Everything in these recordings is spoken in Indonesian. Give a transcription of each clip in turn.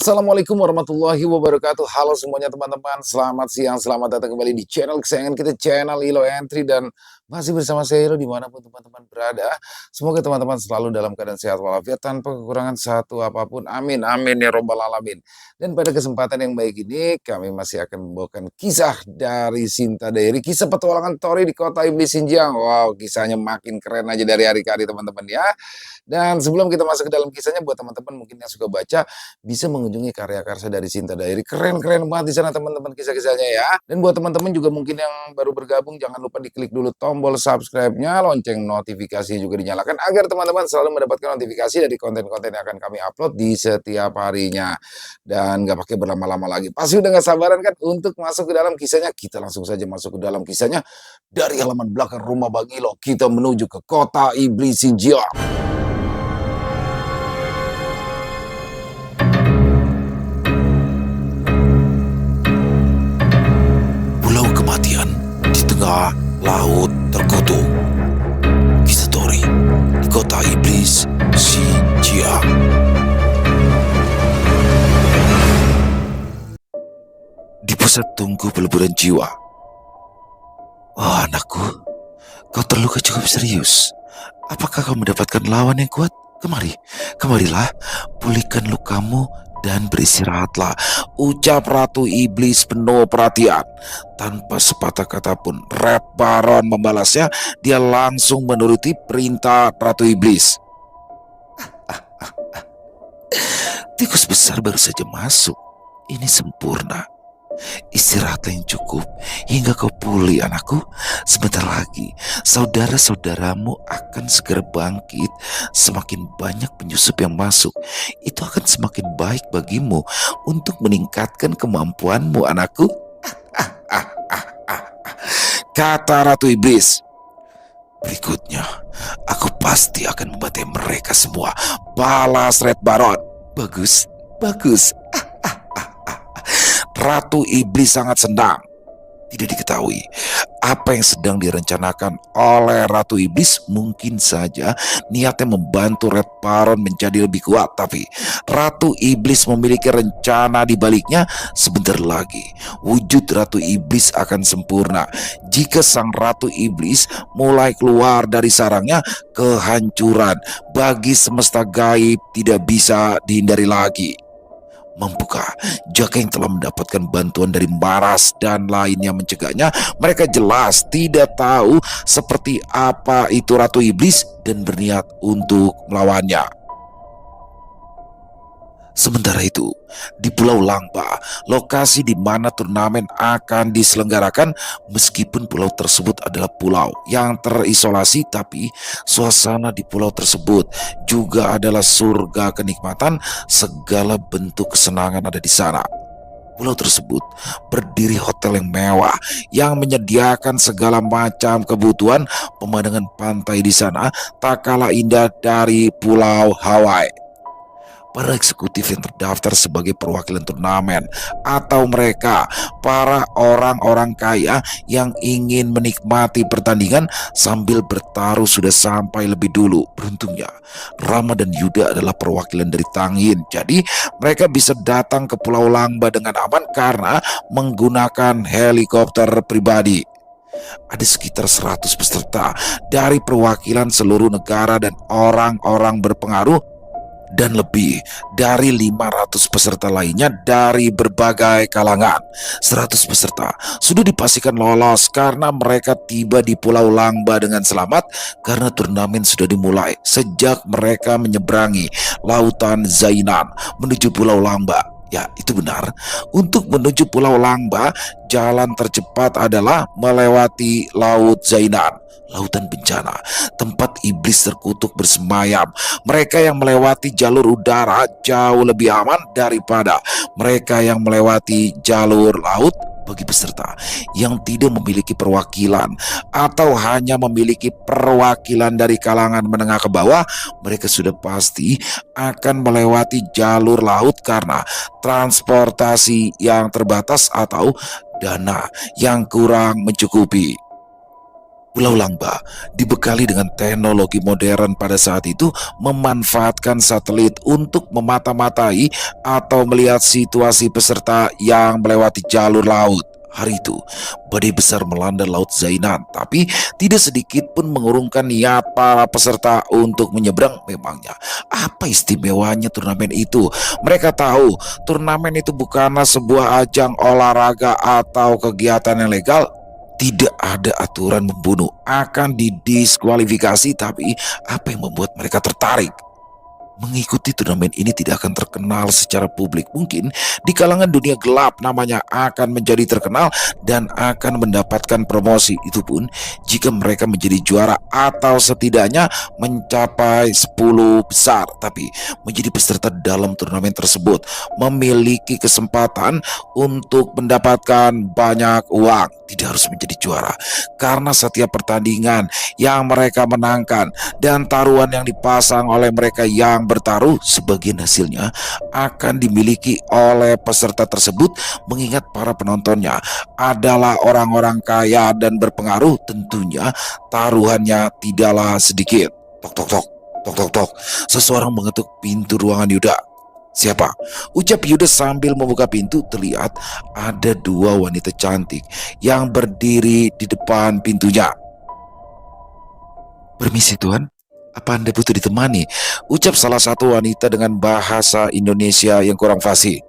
Assalamualaikum warahmatullahi wabarakatuh. Halo semuanya teman-teman, selamat siang, selamat datang kembali di channel kesayangan kita, channel Ilo Entry, dan masih bersama saya Ilo dimanapun teman-teman berada. Semoga teman-teman selalu dalam keadaan sehat walafiat tanpa kekurangan satu apapun. Amin, amin ya robbal alamin. Dan pada kesempatan yang baik ini, kami masih akan membawakan kisah dari Sinta Diary, kisah petualangan Tori di kota iblis Xinjiang. Wow, kisahnya makin keren aja dari hari ke hari teman-teman ya. Dan sebelum kita masuk ke dalam kisahnya, buat teman-teman mungkin yang suka baca, bisa mengunjungi karya-karya dari Sinta Diary. Keren-keren banget di sana teman-teman kisah-kisahnya ya. Dan buat teman-teman juga mungkin yang baru bergabung, jangan lupa diklik dulu tombol subscribe-nya, lonceng notifikasi juga dinyalakan agar teman-teman selalu mendapatkan notifikasi dari konten-konten yang akan kami upload di setiap harinya. Dan nggak pakai berlama-lama lagi. Pasti udah nggak sabaran kan untuk masuk ke dalam kisahnya. Kita langsung saja masuk ke dalam kisahnya. Dari halaman belakang rumah Bang Ilo, kita menuju ke kota iblis Xinjiang. Pulau Kematian di tengah laut terkutuk. Kisah Tori di kota iblis Xinjiang. Di pusat tunggu peleburan jiwa. Oh anakku, kau terluka cukup serius. Apakah kau mendapatkan lawan yang kuat? Kemarilah, pulihkan lukamu dan beristirahatlah, ucap Ratu Iblis penuh perhatian. Tanpa sepatah kata pun, Red Baron membalasnya. Dia langsung menuruti perintah Ratu Iblis. Tikus besar baru saja masuk. Ini sempurna. Istirahatlah yang cukup hingga kau pulih anakku. Sebentar lagi saudara-saudaramu akan segera bangkit. Semakin banyak penyusup yang masuk, itu akan semakin baik bagimu untuk meningkatkan kemampuanmu anakku. Kata Ratu Iblis. Berikutnya aku pasti akan membantai mereka semua, balas Red Baron. Bagus, bagus. Ratu Iblis sangat senang. Tidak diketahui apa yang sedang direncanakan oleh Ratu Iblis. Mungkin saja niatnya membantu Red Baron menjadi lebih kuat, tapi Ratu Iblis memiliki rencana di baliknya. Sebentar lagi wujud Ratu Iblis akan sempurna. Jika sang Ratu Iblis mulai keluar dari sarangnya, kehancuran bagi semesta gaib tidak bisa dihindari lagi. Mampukah jika yang telah mendapatkan bantuan dari Maras dan lainnya mencegahnya? Mereka jelas tidak tahu seperti apa itu Ratu Iblis dan berniat untuk melawannya. Sementara itu, di Pulau Langba, lokasi di mana turnamen akan diselenggarakan, meskipun pulau tersebut adalah pulau yang terisolasi, tapi suasana di pulau tersebut juga adalah surga kenikmatan. Segala bentuk kesenangan ada di sana. Pulau tersebut berdiri hotel yang mewah yang menyediakan segala macam kebutuhan. Pemandangan pantai di sana tak kalah indah dari Pulau Hawaii. Para eksekutif yang terdaftar sebagai perwakilan turnamen, atau mereka para orang-orang kaya yang ingin menikmati pertandingan sambil bertaruh, sudah sampai lebih dulu. Beruntungnya Rama dan Yuda adalah perwakilan dari Tangyin, jadi mereka bisa datang ke Pulau Langba dengan aman karena menggunakan helikopter pribadi. Ada sekitar 100 peserta dari perwakilan seluruh negara dan orang-orang berpengaruh, dan lebih dari 500 peserta lainnya dari berbagai kalangan. 100 peserta sudah dipastikan lolos karena mereka tiba di Pulau Langba dengan selamat, karena turnamen sudah dimulai sejak mereka menyeberangi lautan Zainan menuju Pulau Langba. Ya, itu benar. Untuk menuju Pulau Langba, jalan tercepat adalah melewati Laut Zainan, lautan bencana, tempat iblis terkutuk bersemayam. Mereka yang melewati jalur udara jauh lebih aman daripada mereka yang melewati jalur laut. Bagi peserta yang tidak memiliki perwakilan atau hanya memiliki perwakilan dari kalangan menengah ke bawah, mereka sudah pasti akan melewati jalur laut karena transportasi yang terbatas atau dana yang kurang mencukupi. Pulau Langba dibekali dengan teknologi modern pada saat itu memanfaatkan satelit untuk memata-matai atau melihat situasi peserta yang melewati jalur laut. Hari itu, badai besar melanda Laut Zainan, tapi tidak sedikit pun mengurungkan niat para peserta untuk menyeberang. Memangnya, apa istimewanya turnamen itu? Mereka tahu turnamen itu bukanlah sebuah ajang olahraga atau kegiatan yang legal. Tidak ada aturan membunuh akan didiskualifikasi, tapi apa yang membuat mereka tertarik? Mengikuti turnamen ini tidak akan terkenal secara publik. Mungkin di kalangan dunia gelap namanya akan menjadi terkenal dan akan mendapatkan promosi. Itu pun jika mereka menjadi juara atau setidaknya mencapai 10 besar. Tapi menjadi peserta dalam turnamen tersebut memiliki kesempatan untuk mendapatkan banyak uang. Tidak harus menjadi juara, karena setiap pertandingan yang mereka menangkan dan taruhan yang dipasang oleh mereka yang bertaruh, sebagian hasilnya akan dimiliki oleh peserta tersebut, mengingat para penontonnya adalah orang-orang kaya dan berpengaruh. Tentunya taruhannya tidaklah sedikit. Tok tok tok, tok tok tok. Seseorang mengetuk pintu ruangan Yuda. Siapa? Ucap Yuda sambil membuka pintu. Terlihat ada dua wanita cantik yang berdiri di depan pintunya. Permisi Tuan, apa Anda butuh ditemani? Ucap salah satu wanita dengan bahasa Indonesia yang kurang fasih.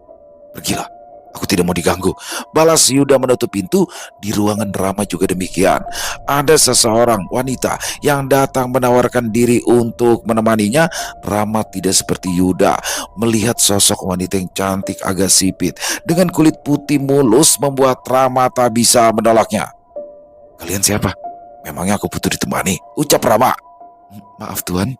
Pergilah, aku tidak mau diganggu. Balas Yuda menutup pintu. Di ruangan Rama juga demikian. Ada seseorang wanita yang datang menawarkan diri untuk menemaninya. Rama tidak seperti Yuda. Melihat sosok wanita yang cantik agak sipit dengan kulit putih mulus membuat Rama tak bisa menolaknya. Kalian siapa? Memangnya aku butuh ditemani? Ucap Rama. Maaf Tuan,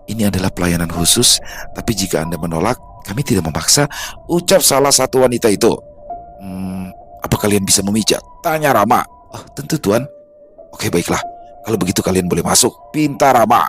ini adalah pelayanan khusus, tapi jika Anda menolak, kami tidak memaksa. Ucap salah satu wanita itu. Apa kalian bisa memijat? Tanya Rama. Oh, tentu Tuan. Oke, baiklah. Kalau begitu kalian boleh masuk, pinta Rama.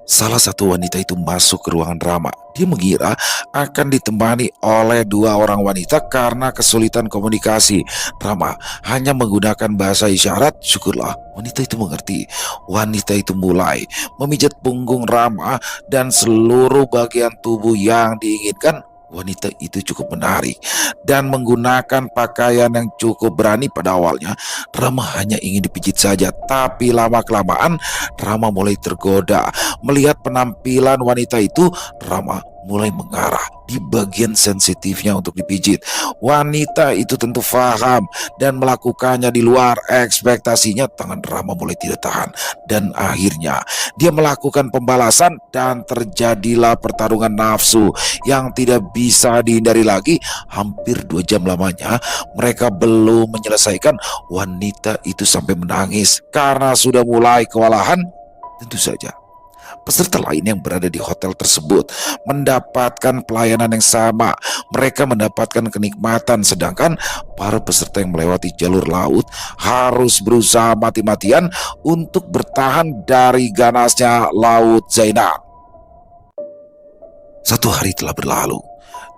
Salah satu wanita itu masuk ke ruangan Rama. Dia mengira akan ditemani oleh dua orang wanita karena kesulitan komunikasi. Rama hanya menggunakan bahasa isyarat. Syukurlah wanita itu mengerti. Wanita itu mulai memijat punggung Rama dan seluruh bagian tubuh yang diinginkan. Wanita itu cukup menarik dan menggunakan pakaian yang cukup berani. Pada awalnya Rama hanya ingin dipijit saja, tapi lama-kelamaan Rama mulai tergoda. Melihat penampilan wanita itu, Rama mulai mengarah di bagian sensitifnya untuk dipijit. Wanita itu tentu paham dan melakukannya di luar ekspektasinya. Tangan Rama mulai tidak tahan dan akhirnya dia melakukan pembalasan dan terjadilah pertarungan nafsu yang tidak bisa dihindari lagi. Hampir 2 jam lamanya mereka belum menyelesaikan. Wanita itu sampai menangis karena sudah mulai kewalahan. Tentu saja peserta lain yang berada di hotel tersebut mendapatkan pelayanan yang sama. Mereka mendapatkan kenikmatan, sedangkan para peserta yang melewati jalur laut harus berusaha mati-matian untuk bertahan dari ganasnya Laut Zainan. 1 hari telah berlalu.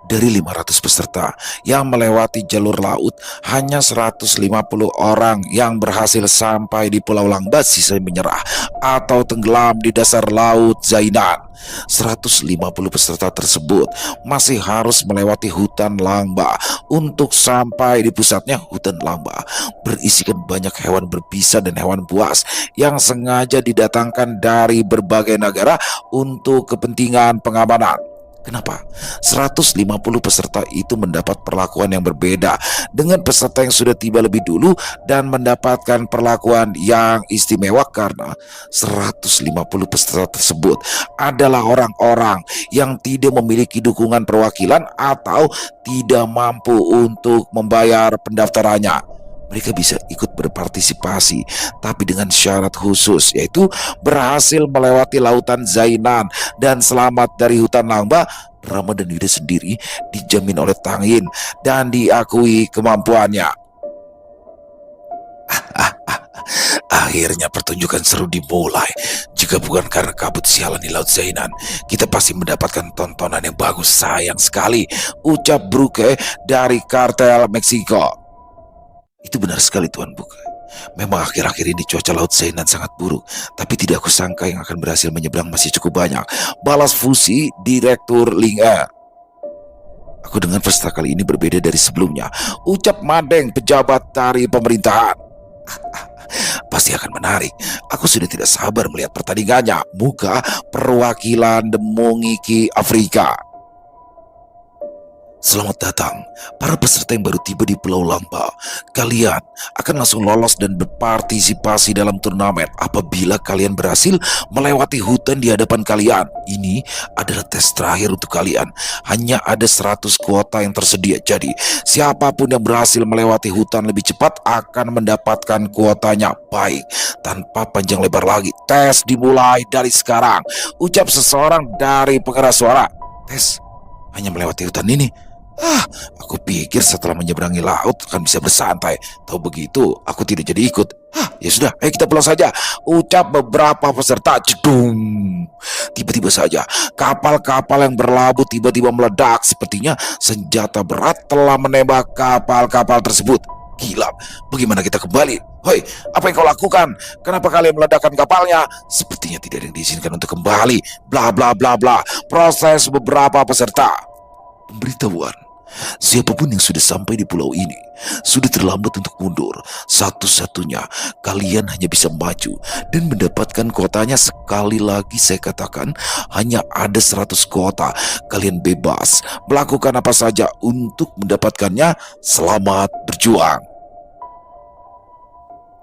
Dari 500 peserta yang melewati jalur laut, hanya 150 orang yang berhasil sampai di Pulau Langba. Sisa menyerah atau tenggelam di dasar Laut Zainan. 150 peserta tersebut masih harus melewati hutan Langba untuk sampai di pusatnya. Hutan Langba berisikan banyak hewan berbisa dan hewan buas yang sengaja didatangkan dari berbagai negara untuk kepentingan pengamanan. Kenapa? 150 peserta itu mendapat perlakuan yang berbeda dengan peserta yang sudah tiba lebih dulu dan mendapatkan perlakuan yang istimewa karena 150 peserta tersebut adalah orang-orang yang tidak memiliki dukungan perwakilan atau tidak mampu untuk membayar pendaftarannya. Mereka bisa ikut berpartisipasi, tapi dengan syarat khusus, yaitu berhasil melewati lautan Zainan dan selamat dari hutan Langba. Rama dan Yuda sendiri dijamin oleh Tangin dan diakui kemampuannya. Akhirnya pertunjukan seru dimulai. Jika bukan karena kabut sialan di Laut Zainan, kita pasti mendapatkan tontonan yang bagus. Sayang sekali, ucap Bruke dari kartel Meksiko. Itu benar sekali Tuan Buka. Memang akhir-akhir ini cuaca laut Zainan sangat buruk, tapi tidak aku sangka yang akan berhasil menyeberang masih cukup banyak. Balas Fusi, Direktur Linga. Aku dengar peserta kali ini berbeda dari sebelumnya. Ucap Madeng, pejabat dari pemerintahan. Pasti akan menarik. Aku sudah tidak sabar melihat pertandingannya. Muka perwakilan Demongiki Afrika. Selamat datang, para peserta yang baru tiba di Pulau Lamba. Kalian akan langsung lolos dan berpartisipasi dalam turnamen apabila kalian berhasil melewati hutan di hadapan kalian. Ini adalah tes terakhir untuk kalian. Hanya ada 100 kuota yang tersedia. Jadi, siapapun yang berhasil melewati hutan lebih cepat akan mendapatkan kuotanya. Baik, tanpa panjang lebar lagi, tes dimulai dari sekarang. Ucap seseorang dari pengeras suara. Tes hanya melewati hutan ini. Aku pikir setelah menyeberangi laut akan bisa bersantai. Tahu begitu, aku tidak jadi ikut. Ya sudah, ayo kita pulang saja. Ucap beberapa peserta. Jedung. Tiba-tiba saja, kapal-kapal yang berlabuh tiba-tiba meledak. Sepertinya senjata berat telah menembak kapal-kapal tersebut. Gila, bagaimana kita kembali? Hoi, apa yang kau lakukan? Kenapa kalian meledakkan kapalnya? Sepertinya tidak ada yang diizinkan untuk kembali. Bla bla bla bla. Proses beberapa peserta. Pemberitahuan. Siapapun yang sudah sampai di pulau ini sudah terlambat untuk mundur. Satu-satunya kalian hanya bisa maju dan mendapatkan kuotanya. Sekali lagi saya katakan, hanya ada 100 kuota. Kalian bebas melakukan apa saja untuk mendapatkannya. Selamat berjuang.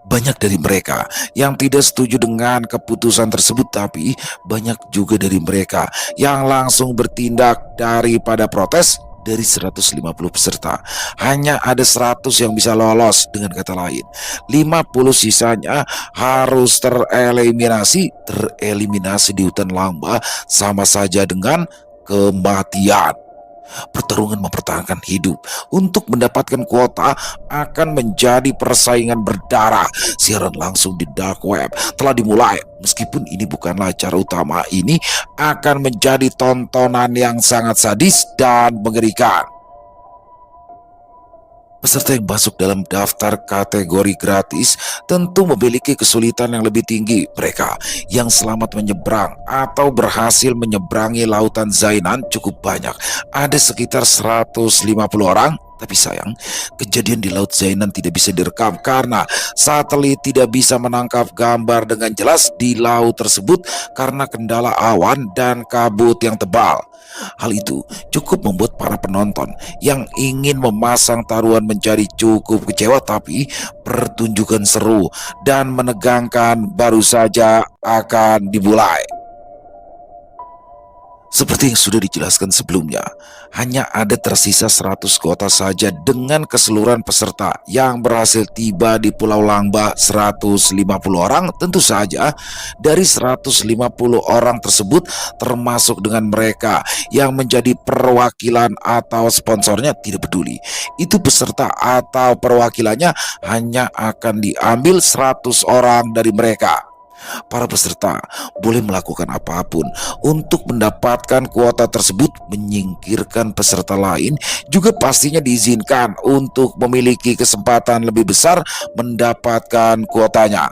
Banyak dari mereka yang tidak setuju dengan keputusan tersebut, tapi banyak juga dari mereka yang langsung bertindak. Daripada protes, dari 150 peserta, hanya ada 100 yang bisa lolos. Dengan kata lain, 50 sisanya harus tereliminasi. Tereliminasi di hutan Lamba sama saja dengan kematian. Pertarungan mempertahankan hidup untuk mendapatkan kuota akan menjadi persaingan berdarah. Siaran langsung di dark web telah dimulai. Meskipun ini bukanlah acara utama, ini akan menjadi tontonan yang sangat sadis dan mengerikan. Peserta yang masuk dalam daftar kategori gratis tentu memiliki kesulitan yang lebih tinggi. Mereka yang selamat menyeberang atau berhasil menyeberangi lautan Zainan cukup banyak. Ada sekitar 150 orang. Tapi sayang, kejadian di Laut Zainan tidak bisa direkam karena satelit tidak bisa menangkap gambar dengan jelas di laut tersebut karena kendala awan dan kabut yang tebal. Hal itu cukup membuat para penonton yang ingin memasang taruhan menjadi cukup kecewa, tapi pertunjukan seru dan menegangkan baru saja akan dimulai. Seperti yang sudah dijelaskan sebelumnya, hanya ada tersisa 100 kuota saja dengan keseluruhan peserta yang berhasil tiba di Pulau Lamba 150 orang. Tentu saja dari 150 orang tersebut termasuk dengan mereka yang menjadi perwakilan atau sponsornya, tidak peduli. Itu peserta atau perwakilannya, hanya akan diambil 100 orang dari mereka. Para peserta boleh melakukan apapun untuk mendapatkan kuota tersebut. Menyingkirkan peserta lain juga pastinya diizinkan untuk memiliki kesempatan lebih besar mendapatkan kuotanya.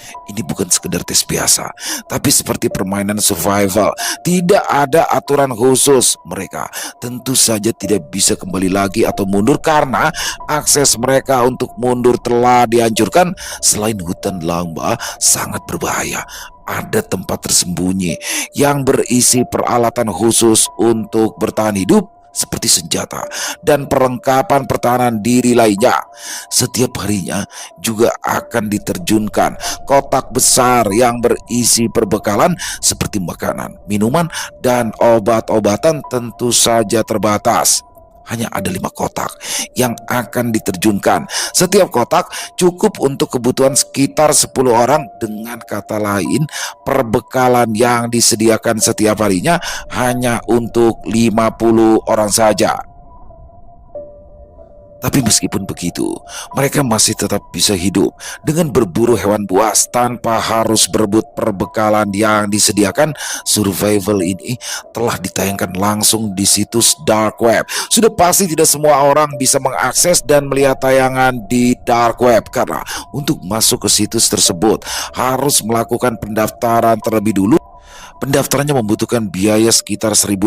Ini bukan sekedar tes biasa, tapi seperti permainan survival. Tidak ada aturan khusus. Mereka tentu saja tidak bisa kembali lagi atau mundur karena akses mereka untuk mundur telah dihancurkan. Selain hutan Lamba sangat berbahaya, ada tempat tersembunyi yang berisi peralatan khusus untuk bertahan hidup seperti senjata dan perlengkapan pertahanan diri lainnya. Setiap harinya juga akan diterjunkan kotak besar yang berisi perbekalan seperti makanan, minuman, dan obat-obatan. Tentu saja terbatas. Hanya ada 5 kotak yang akan diterjunkan. Setiap kotak cukup untuk kebutuhan sekitar 10 orang. Dengan kata lain, perbekalan yang disediakan setiap harinya hanya untuk 50 orang saja. Tapi meskipun begitu, mereka masih tetap bisa hidup dengan berburu hewan buas tanpa harus berebut perbekalan yang disediakan. Survival ini telah ditayangkan langsung di situs dark web. Sudah pasti tidak semua orang bisa mengakses dan melihat tayangan di dark web karena untuk masuk ke situs tersebut harus melakukan pendaftaran terlebih dulu. Pendaftarannya membutuhkan biaya sekitar $1.000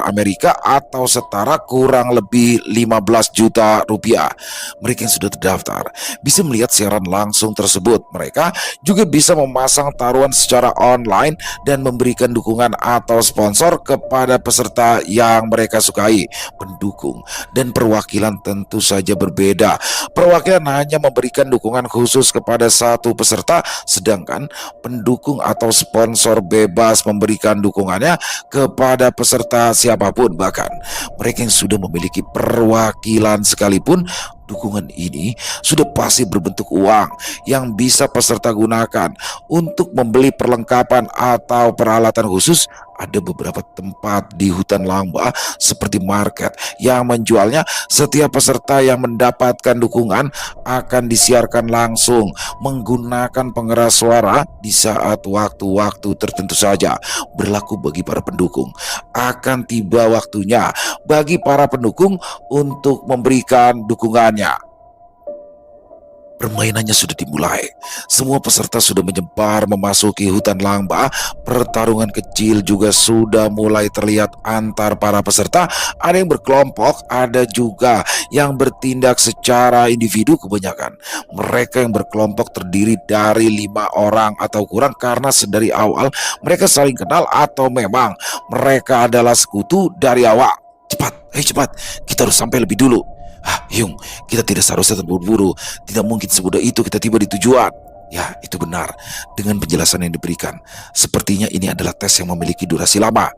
Amerika atau setara kurang lebih 15 juta rupiah. Mereka yang sudah terdaftar bisa melihat siaran langsung tersebut. Mereka juga bisa memasang taruhan secara online dan memberikan dukungan atau sponsor kepada peserta yang mereka sukai. Pendukung dan perwakilan tentu saja berbeda. Perwakilan hanya memberikan dukungan khusus kepada satu peserta, sedangkan pendukung atau sponsor bebas memberikan dukungannya kepada peserta siapapun. Bahkan mereka yang sudah memiliki perwakilan sekalipun, dukungan ini sudah pasti berbentuk uang yang bisa peserta gunakan untuk membeli perlengkapan atau peralatan khusus. Ada beberapa tempat di hutan Lamba seperti market yang menjualnya. Setiap peserta yang mendapatkan dukungan akan disiarkan langsung menggunakan pengeras suara di saat waktu-waktu tertentu saja. Berlaku bagi para pendukung. Akan tiba waktunya bagi para pendukung untuk memberikan dukungannya. Permainannya sudah dimulai. Semua peserta sudah menyebar memasuki hutan Lamba. Pertarungan kecil juga sudah mulai terlihat antar para peserta. Ada yang berkelompok, ada juga yang bertindak secara individu. Kebanyakan mereka yang berkelompok terdiri dari 5 orang atau kurang karena sedari awal mereka saling kenal atau memang mereka adalah sekutu dari awal. Cepat, cepat, kita harus sampai lebih dulu. Hyung, kita tidak seharusnya terburu-buru. Tidak mungkin semudah itu kita tiba di tujuan. Ya, itu benar. Dengan penjelasan yang diberikan, sepertinya ini adalah tes yang memiliki durasi lama.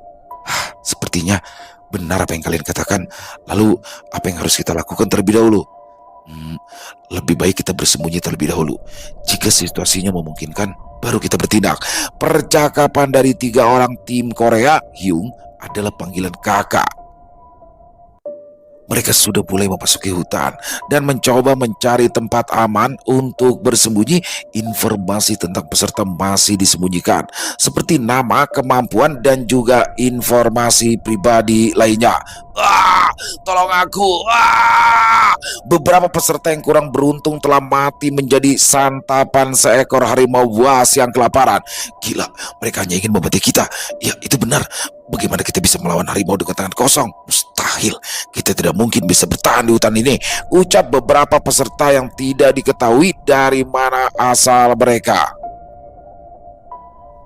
Sepertinya benar apa yang kalian katakan. Lalu, apa yang harus kita lakukan terlebih dahulu? Lebih baik kita bersembunyi terlebih dahulu. Jika situasinya memungkinkan, baru kita bertindak. Percakapan dari 3 orang tim Korea, Hyung, adalah panggilan kakak. Mereka sudah mulai memasuki hutan dan mencoba mencari tempat aman untuk bersembunyi. Informasi tentang peserta masih disembunyikan, seperti nama, kemampuan, dan juga informasi pribadi lainnya. Tolong aku! Beberapa peserta yang kurang beruntung telah mati menjadi santapan seekor harimau buas yang kelaparan. Gila, mereka hanya ingin membantu kita. Ya, itu benar. Bagaimana kita bisa melawan harimau dengan tangan kosong? Mustahil. Kita tidak mungkin bisa bertahan di hutan ini, ucap beberapa peserta yang tidak diketahui dari mana asal mereka.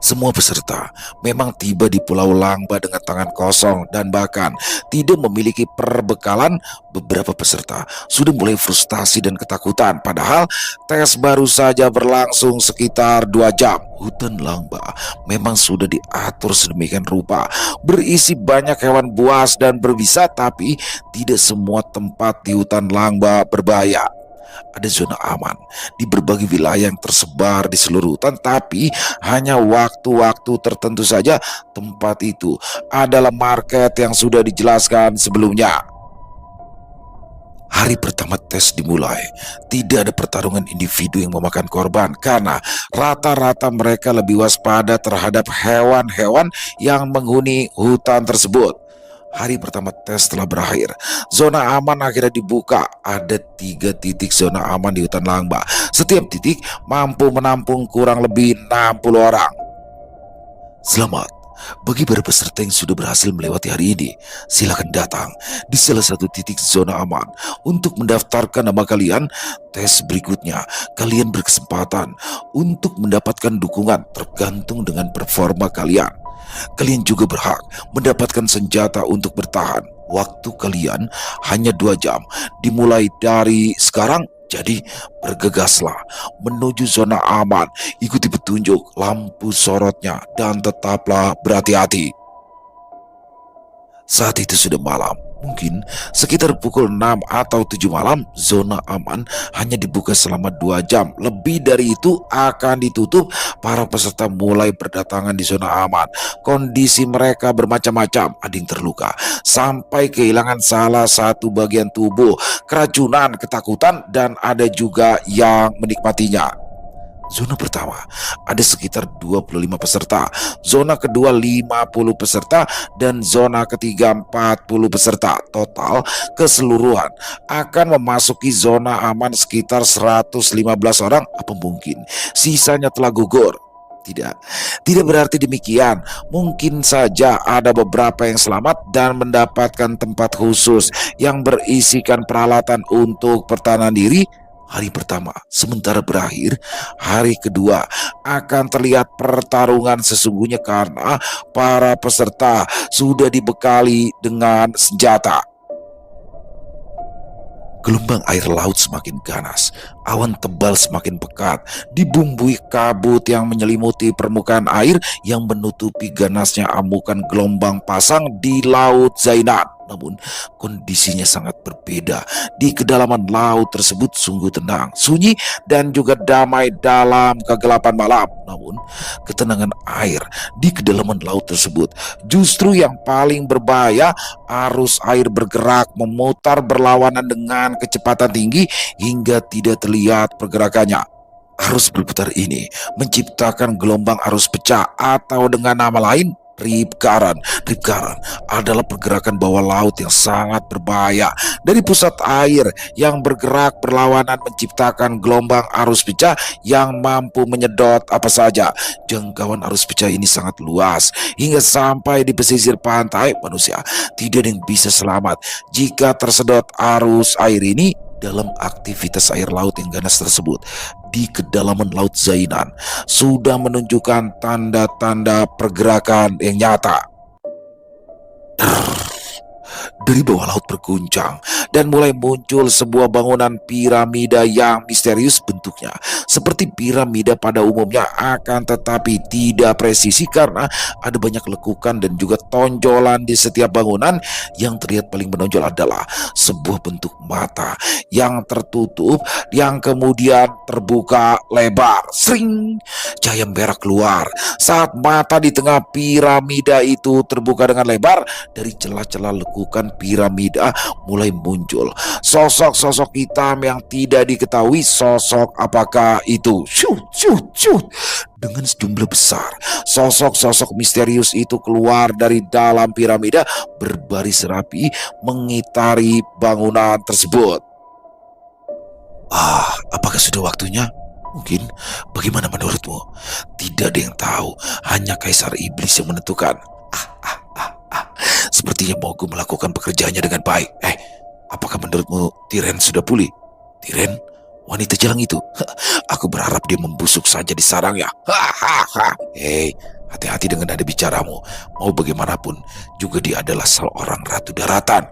Semua peserta memang tiba di Pulau Langba dengan tangan kosong dan bahkan tidak memiliki perbekalan. Beberapa peserta sudah mulai frustasi dan ketakutan, padahal tes baru saja berlangsung sekitar 2 jam. Hutan Langba memang sudah diatur sedemikian rupa, berisi banyak hewan buas dan berbisa, tapi tidak semua tempat di hutan Langba berbahaya. Ada zona aman di berbagai wilayah yang tersebar di seluruh hutan, tapi hanya waktu-waktu tertentu saja. Tempat itu adalah market yang sudah dijelaskan sebelumnya. Hari pertama tes dimulai. Tidak ada pertarungan individu yang memakan korban karena rata-rata mereka lebih waspada terhadap hewan-hewan yang menghuni hutan tersebut. Hari pertama tes telah berakhir. Zona aman akhirnya dibuka. Ada 3 titik zona aman di hutan Langba. Setiap titik mampu menampung kurang lebih 60 orang. Selamat bagi para peserta yang sudah berhasil melewati hari ini. Silakan datang di salah satu titik zona aman untuk mendaftarkan nama kalian. Tes berikutnya, kalian berkesempatan untuk mendapatkan dukungan tergantung dengan performa kalian. Kalian juga berhak mendapatkan senjata untuk bertahan. Waktu kalian hanya 2 jam, dimulai dari sekarang. Jadi bergegaslah menuju zona aman. Ikuti petunjuk lampu sorotnya dan tetaplah berhati-hati. Saat itu sudah malam. Mungkin sekitar pukul 6 atau 7 malam, zona aman hanya dibuka selama 2 jam. Lebih dari itu akan ditutup. Para peserta mulai berdatangan di zona aman. Kondisi mereka bermacam-macam, ada yang terluka, sampai kehilangan salah satu bagian tubuh, keracunan, ketakutan, dan ada juga yang menikmatinya. Zona pertama ada sekitar 25 peserta, zona kedua 50 peserta, dan zona ketiga 40 peserta. Total keseluruhan akan memasuki zona aman sekitar 115 orang. Apa mungkin sisanya telah gugur? Tidak, tidak berarti demikian. Mungkin saja ada beberapa yang selamat dan mendapatkan tempat khusus yang berisikan peralatan untuk pertahanan diri. Hari pertama sementara berakhir, hari kedua akan terlihat pertarungan sesungguhnya karena para peserta sudah dibekali dengan senjata. Gelombang air laut semakin ganas, awan tebal semakin pekat, dibumbui kabut yang menyelimuti permukaan air yang menutupi ganasnya amukan gelombang pasang di Laut Zainan. Namun kondisinya sangat berbeda. Di kedalaman laut tersebut sungguh tenang, sunyi, dan juga damai dalam kegelapan malam. Namun ketenangan air di kedalaman laut tersebut justru yang paling berbahaya. Arus air bergerak memutar berlawanan dengan kecepatan tinggi hingga tidak terlihat pergerakannya. Arus berputar ini menciptakan gelombang arus pecah atau dengan nama lain rip current. Rip current adalah pergerakan bawah laut yang sangat berbahaya dari pusat air yang bergerak berlawanan menciptakan gelombang arus pecah yang mampu menyedot apa saja. Jangkauan arus pecah ini sangat luas hingga sampai di pesisir pantai. Manusia tidak ada yang bisa selamat jika tersedot arus air ini. Dalam aktivitas air laut yang ganas tersebut, di kedalaman Laut Zainan sudah menunjukkan tanda-tanda pergerakan yang nyata. Dari bawah laut berguncang dan mulai muncul sebuah bangunan piramida yang misterius bentuknya seperti piramida pada umumnya, akan tetapi tidak presisi karena ada banyak lekukan dan juga tonjolan di setiap bangunan. Yang terlihat paling menonjol adalah sebuah bentuk mata yang tertutup yang kemudian terbuka lebar. Sring, cahaya merah keluar saat mata di tengah piramida itu terbuka dengan lebar. Dari celah-celah lekukan piramida mulai muncul sosok-sosok hitam yang tidak diketahui sosok apakah itu. Shoot, shoot, shoot. Dengan sejumlah besar, sosok-sosok misterius itu keluar dari dalam piramida berbaris rapi mengitari bangunan tersebut. Apakah sudah waktunya? Mungkin. Bagaimana menurutmu? Tidak ada yang tahu, hanya Kaisar Iblis yang menentukan. Sepertinya Mogu melakukan pekerjaannya dengan baik. Apakah menurutmu Tiren sudah pulih? Tiren? Wanita jalang itu? Aku berharap dia membusuk saja di sarangnya. Hei, hati-hati dengan nada bicaramu. Mau bagaimanapun juga dia adalah seorang ratu daratan.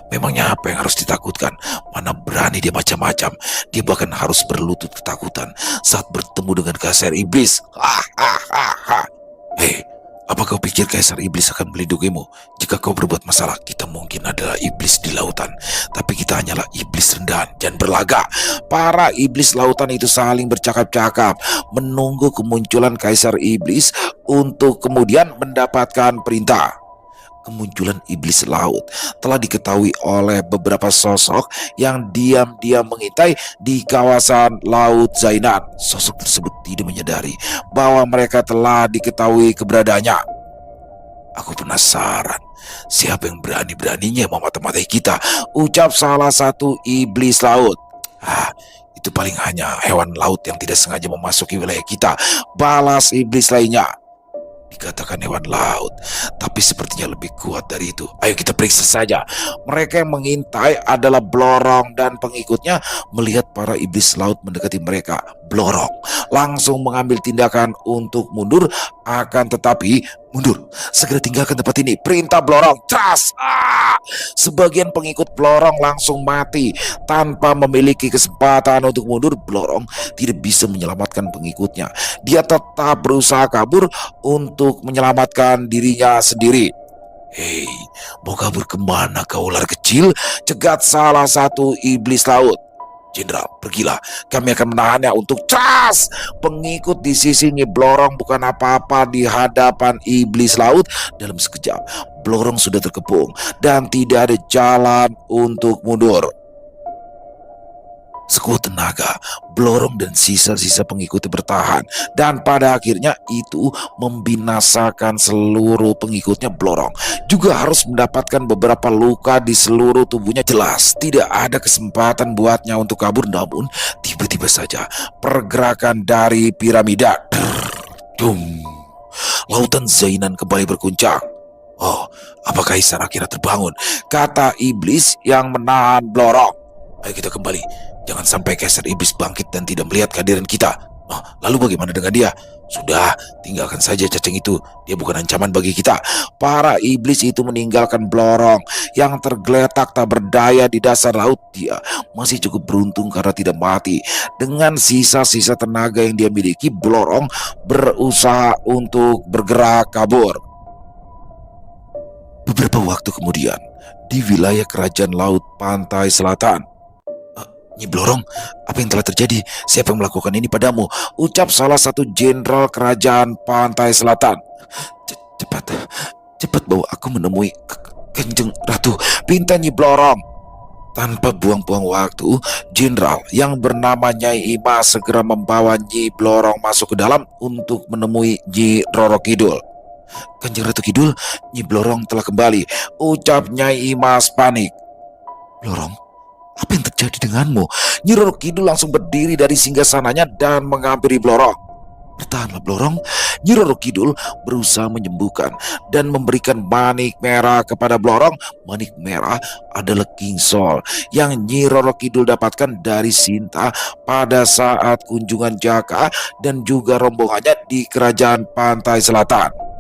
Memangnya apa yang harus ditakutkan? Mana berani dia macam-macam. Dia bahkan harus berlutut ketakutan saat bertemu dengan Kaisar Iblis. Hei, apa kau pikir Kaisar Iblis akan melindungimu jika kau berbuat masalah? Kita mungkin adalah iblis di lautan, tapi kita hanyalah iblis rendahan. Jangan berlagak. Para iblis lautan itu saling bercakap-cakap, menunggu kemunculan Kaisar Iblis untuk kemudian mendapatkan perintah. Kemunculan iblis laut telah diketahui oleh beberapa sosok yang diam-diam mengintai di kawasan Laut Zainan. Sosok tersebut tidak menyadari bahwa mereka telah diketahui keberadaannya. Aku penasaran, siapa yang berani-beraninya memata-matai kita? Ucap salah satu iblis laut. Itu paling hanya hewan laut yang tidak sengaja memasuki wilayah kita, balas iblis lainnya. Dikatakan hewan laut, tapi sepertinya lebih kuat dari itu. Ayo kita periksa saja. Mereka yang mengintai adalah Blorong dan pengikutnya. Melihat para iblis laut mendekati mereka, Blorong langsung mengambil tindakan untuk mundur. Akan tetapi mundur, segera tinggalkan tempat ini, perintah Blorong. Tras! Sebagian pengikut Blorong langsung mati tanpa memiliki kesempatan untuk mundur. Blorong tidak bisa menyelamatkan pengikutnya. Dia tetap berusaha kabur untuk menyelamatkan dirinya sendiri. Hei, mau kabur kemana kau ular kecil? Cegat salah satu iblis laut. Jenderal, pergilah. Kami akan menahannya untuk cas. Pengikut di sisi Nyi Blorong bukan apa-apa di hadapan iblis laut. Dalam sekejap, Blorong sudah terkepung dan tidak ada jalan untuk mundur. Sekuat tenaga, Blorong dan sisa-sisa pengikutnya bertahan, dan pada akhirnya itu membinasakan seluruh pengikutnya. Blorong juga harus mendapatkan beberapa luka di seluruh tubuhnya. Jelas tidak ada kesempatan buatnya untuk kabur, namun tiba-tiba saja pergerakan dari piramida. Dum. Lautan Zainan kembali berguncang. Oh, apakah Kaisar akhirnya terbangun? Kata iblis yang menahan Blorong. Ayo kita kembali. Jangan sampai Kaisar Iblis bangkit dan tidak melihat kehadiran kita. Oh, lalu bagaimana dengan dia? Sudah, tinggalkan saja cacing itu. Dia bukan ancaman bagi kita. Para iblis itu meninggalkan Blorong yang tergeletak tak berdaya di dasar laut. Dia masih cukup beruntung karena tidak mati. Dengan sisa-sisa tenaga yang dia miliki, Blorong berusaha untuk bergerak kabur. Beberapa waktu kemudian, di wilayah kerajaan laut pantai selatan, Nyi Blorong, apa yang telah terjadi? Siapa yang melakukan ini padamu? Ucap salah satu jenderal kerajaan pantai selatan. Cepat, cepat bawa aku menemui Kanjeng Ratu, pinta Nyi Blorong. Tanpa buang-buang waktu, jenderal yang bernama Nyai Imas segera membawa Nyi Blorong masuk ke dalam untuk menemui Nyi Roro Kidul. Kanjeng Ratu Kidul, Nyi Blorong telah kembali, ucap Nyai Imas panik. Blorong, apa yang terjadi denganmu? Nyi Roro Kidul langsung berdiri dari singgasananya dan menghampiri Blorong. Bertahanlah Blorong. Nyi Roro Kidul berusaha menyembuhkan dan memberikan manik merah kepada Blorong. Manik merah adalah Kingsol yang Nyi Roro Kidul dapatkan dari Sinta pada saat kunjungan Jaka dan juga rombongannya di kerajaan pantai selatan.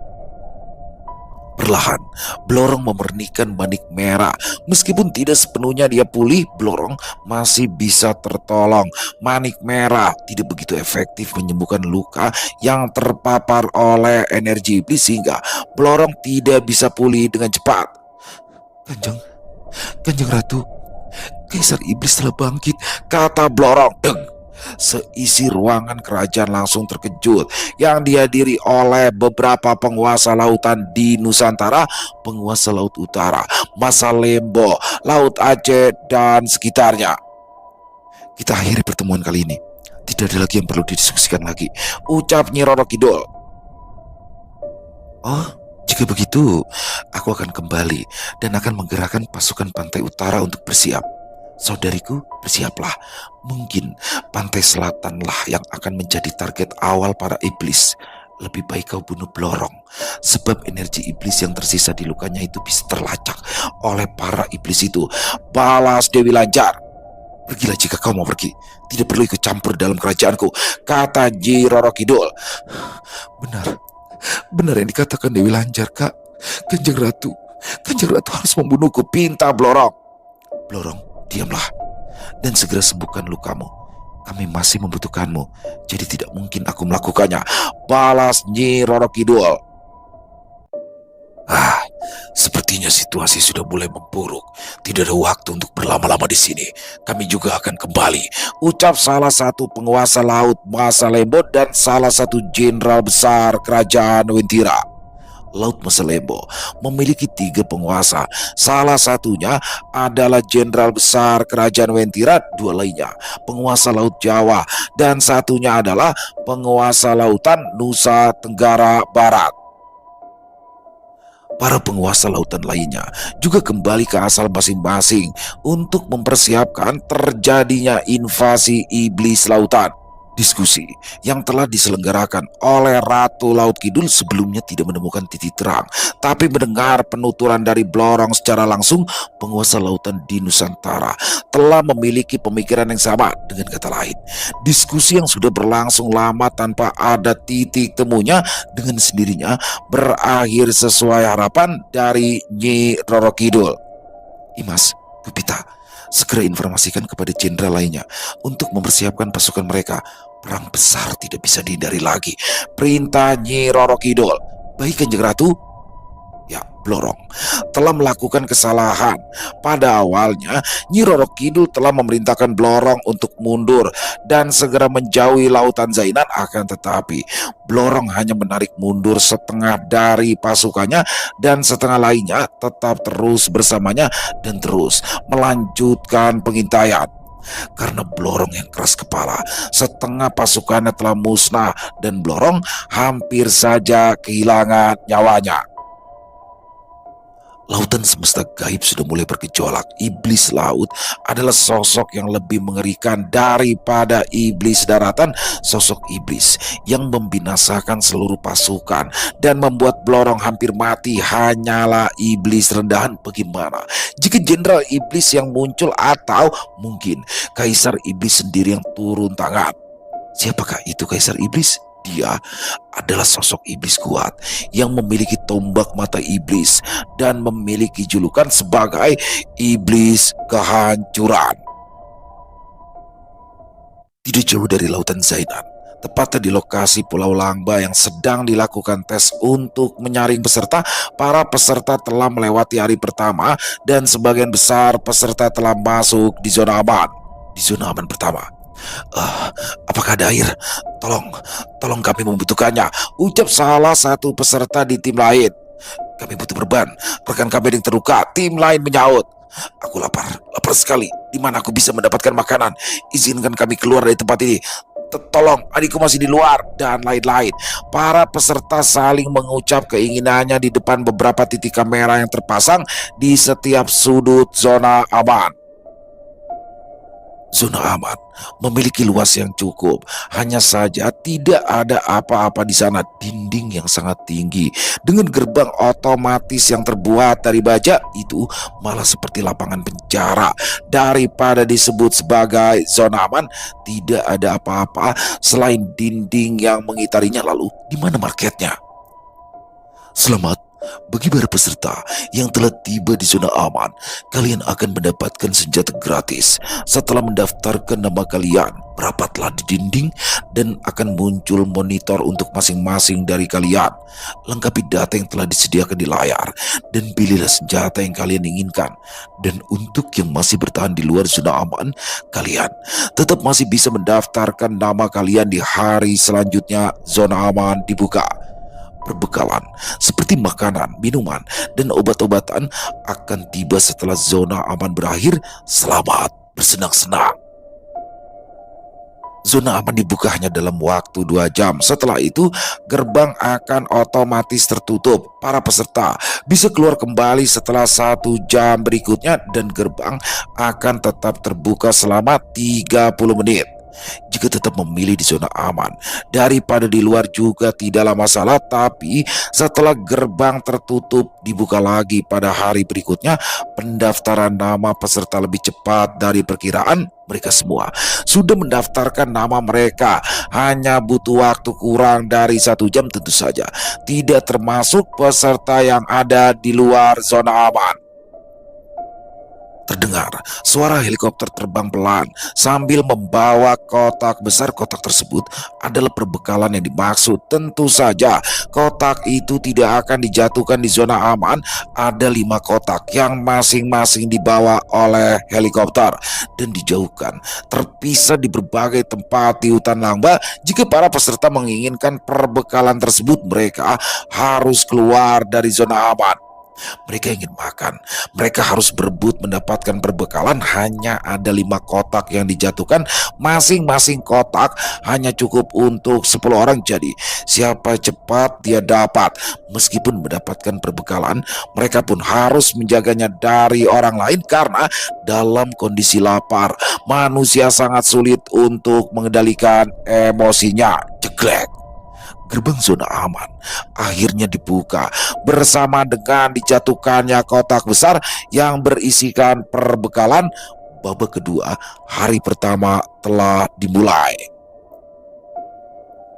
Perlahan, Blorong memurnikan manik merah. Meskipun tidak sepenuhnya dia pulih, Blorong masih bisa tertolong. Manik merah tidak begitu efektif menyembuhkan luka yang terpapar oleh energi iblis sehingga Blorong tidak bisa pulih dengan cepat. Kanjeng Ratu, Kaisar Iblis telah bangkit, kata Blorong. Deng. Seisi ruangan kerajaan langsung terkejut, yang dihadiri oleh beberapa penguasa lautan di Nusantara, penguasa Laut Utara, Masalembo, Laut Aceh, dan sekitarnya. Kita akhiri pertemuan kali ini. Tidak ada lagi yang perlu didiskusikan lagi, ucap Nyi Roro Kidul. Oh, jika begitu, aku akan kembali dan akan menggerakkan pasukan pantai utara untuk bersiap. Saudariku, bersiaplah. Mungkin pantai selatanlah yang akan menjadi target awal para iblis. Lebih baik kau bunuh Blorong, sebab energi iblis yang tersisa di lukanya itu bisa terlacak oleh para iblis itu. Balas Dewi Lanjar. Pergilah jika kau mau pergi. Tidak perlu ikut campur dalam kerajaanku, kata Nyi Roro Kidul. Benar yang dikatakan Dewi Lanjar, Kak. Kanjeng Ratu harus membunuhku, pinta Blorong. Blorong, diamlah dan segera sembuhkan lukamu. Kami masih membutuhkanmu, jadi tidak mungkin aku melakukannya, balas Nyi Roro Kidul. Sepertinya situasi sudah mulai memburuk. Tidak ada waktu untuk berlama-lama di sini. Kami juga akan kembali, ucap salah satu penguasa laut Masalembo dan salah satu jenderal besar kerajaan Wentira. Laut Masalembo memiliki 3 penguasa. Salah satunya adalah jenderal besar kerajaan Wentira, 2 lainnya penguasa laut Jawa, dan satunya adalah penguasa lautan Nusa Tenggara Barat. Para penguasa lautan lainnya juga kembali ke asal masing-masing untuk mempersiapkan terjadinya invasi iblis lautan. Diskusi yang telah diselenggarakan oleh Ratu Laut Kidul sebelumnya tidak menemukan titik terang, tapi mendengar penuturan dari Blorong secara langsung, penguasa lautan di Nusantara telah memiliki pemikiran yang sama. Dengan kata lain, diskusi yang sudah berlangsung lama tanpa ada titik temunya dengan sendirinya berakhir sesuai harapan dari Nyi Roro Kidul. Imas, Pupita, segera informasikan kepada jenderal lainnya untuk mempersiapkan pasukan mereka. Perang besar tidak bisa dihindari lagi, perintah Nyi Roro Kidul. Baik Kanjeng Ratu. Ya, Blorong telah melakukan kesalahan. Pada awalnya, Nyi Roro Kidul telah memerintahkan Blorong untuk mundur dan segera menjauhi lautan Zainan. Akan tetapi, Blorong hanya menarik mundur setengah dari pasukannya dan setengah lainnya tetap terus bersamanya dan terus melanjutkan pengintaian. Karena Blorong yang keras kepala, setengah pasukannya telah musnah dan Blorong hampir saja kehilangan nyawanya. Lautan semesta gaib sudah mulai bergejolak. Iblis laut adalah sosok yang lebih mengerikan daripada iblis daratan. Sosok iblis yang membinasakan seluruh pasukan dan membuat Blorong hampir mati hanyalah iblis rendahan. Bagaimana jika jenderal iblis yang muncul atau mungkin kaisar iblis sendiri yang turun tangan? Siapakah itu kaisar iblis? Dia adalah sosok iblis kuat yang memiliki tombak mata iblis dan memiliki julukan sebagai iblis kehancuran. Tidak jauh dari lautan Zainan, tepatnya di lokasi Pulau Langba yang sedang dilakukan tes untuk menyaring peserta, para peserta telah melewati hari pertama dan sebagian besar peserta telah masuk di zona aman. Di zona aman pertama, apakah ada air? Tolong kami membutuhkannya, ucap salah satu peserta di tim lain. Kami butuh berban, rekan kami yang terluka, tim lain menyaut. Aku lapar sekali. Di mana aku bisa mendapatkan makanan? Izinkan kami keluar dari tempat ini. Tolong, adikku masih di luar, dan lain-lain. Para peserta saling mengucap keinginannya di depan beberapa titik kamera yang terpasang di setiap sudut zona aman. Zona aman memiliki luas yang cukup, hanya saja tidak ada apa-apa di sana. Dinding yang sangat tinggi dengan gerbang otomatis yang terbuat dari baja itu malah seperti lapangan penjara. Daripada disebut sebagai zona aman, tidak ada apa-apa selain dinding yang mengitarinya. Lalu di mana marketnya? Selamat bagi para peserta yang telah tiba di zona aman. Kalian akan mendapatkan senjata gratis setelah mendaftarkan nama kalian. Merapatlah di dinding dan akan muncul monitor untuk masing-masing dari kalian. Lengkapi data yang telah disediakan di layar dan pilihlah senjata yang kalian inginkan. Dan untuk yang masih bertahan di luar zona aman, kalian tetap masih bisa mendaftarkan nama kalian di hari selanjutnya. Zona aman dibuka. Perbekalan seperti makanan, minuman, dan obat-obatan akan tiba setelah zona aman berakhir. Selamat bersenang-senang. Zona aman dibuka hanya dalam waktu 2 jam. Setelah itu, gerbang akan otomatis tertutup. Para peserta bisa keluar kembali setelah 1 jam berikutnya dan gerbang akan tetap terbuka selama 30 menit. Jika tetap memilih di zona aman daripada di luar juga tidaklah masalah, tapi setelah gerbang tertutup dibuka lagi pada hari berikutnya, pendaftaran nama peserta lebih cepat dari perkiraan. Mereka semua sudah mendaftarkan nama mereka, hanya butuh waktu kurang dari 1 jam. Tentu saja tidak termasuk peserta yang ada di luar zona aman. Terdengar suara helikopter terbang pelan sambil membawa kotak besar. Kotak tersebut adalah perbekalan yang dimaksud. Tentu saja kotak itu tidak akan dijatuhkan di zona aman. Ada 5 kotak yang masing-masing dibawa oleh helikopter dan dijauhkan, terpisah di berbagai tempat di hutan Langba. Jika para peserta menginginkan perbekalan tersebut, mereka harus keluar dari zona aman. Mereka ingin makan, mereka harus berebut mendapatkan perbekalan. Hanya ada 5 kotak yang dijatuhkan. Masing-masing kotak hanya cukup untuk 10 orang. Jadi siapa cepat dia dapat. Meskipun mendapatkan perbekalan, mereka pun harus menjaganya dari orang lain. Karena dalam kondisi lapar, manusia sangat sulit untuk mengendalikan emosinya. Jeglek. Gerbang zona aman akhirnya dibuka bersama dengan dijatuhkannya kotak besar yang berisikan perbekalan. Babak kedua hari pertama telah dimulai.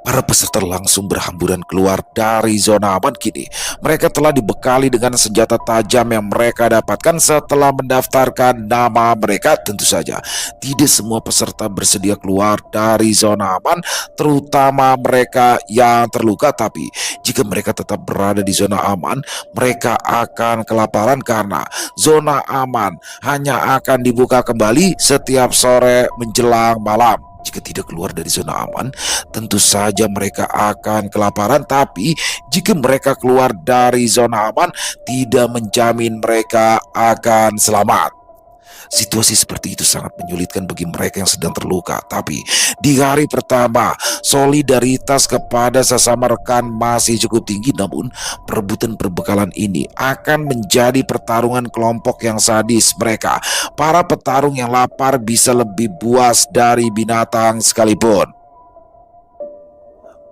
Para peserta langsung berhamburan keluar dari zona aman. Kini mereka telah dibekali dengan senjata tajam yang mereka dapatkan setelah mendaftarkan nama mereka. Tentu saja tidak semua peserta bersedia keluar dari zona aman, terutama mereka yang terluka. Tapi jika mereka tetap berada di zona aman, mereka akan kelaparan karena zona aman hanya akan dibuka kembali setiap sore menjelang malam. Jika tidak keluar dari zona aman, tentu saja mereka akan kelaparan. Tapi jika mereka keluar dari zona aman, tidak menjamin mereka akan selamat. Situasi seperti itu sangat menyulitkan bagi mereka yang sedang terluka. Tapi di hari pertama, solidaritas kepada sesama rekan masih cukup tinggi. Namun perebutan perbekalan ini akan menjadi pertarungan kelompok yang sadis. Mereka, para petarung yang lapar, bisa lebih buas dari binatang sekalipun.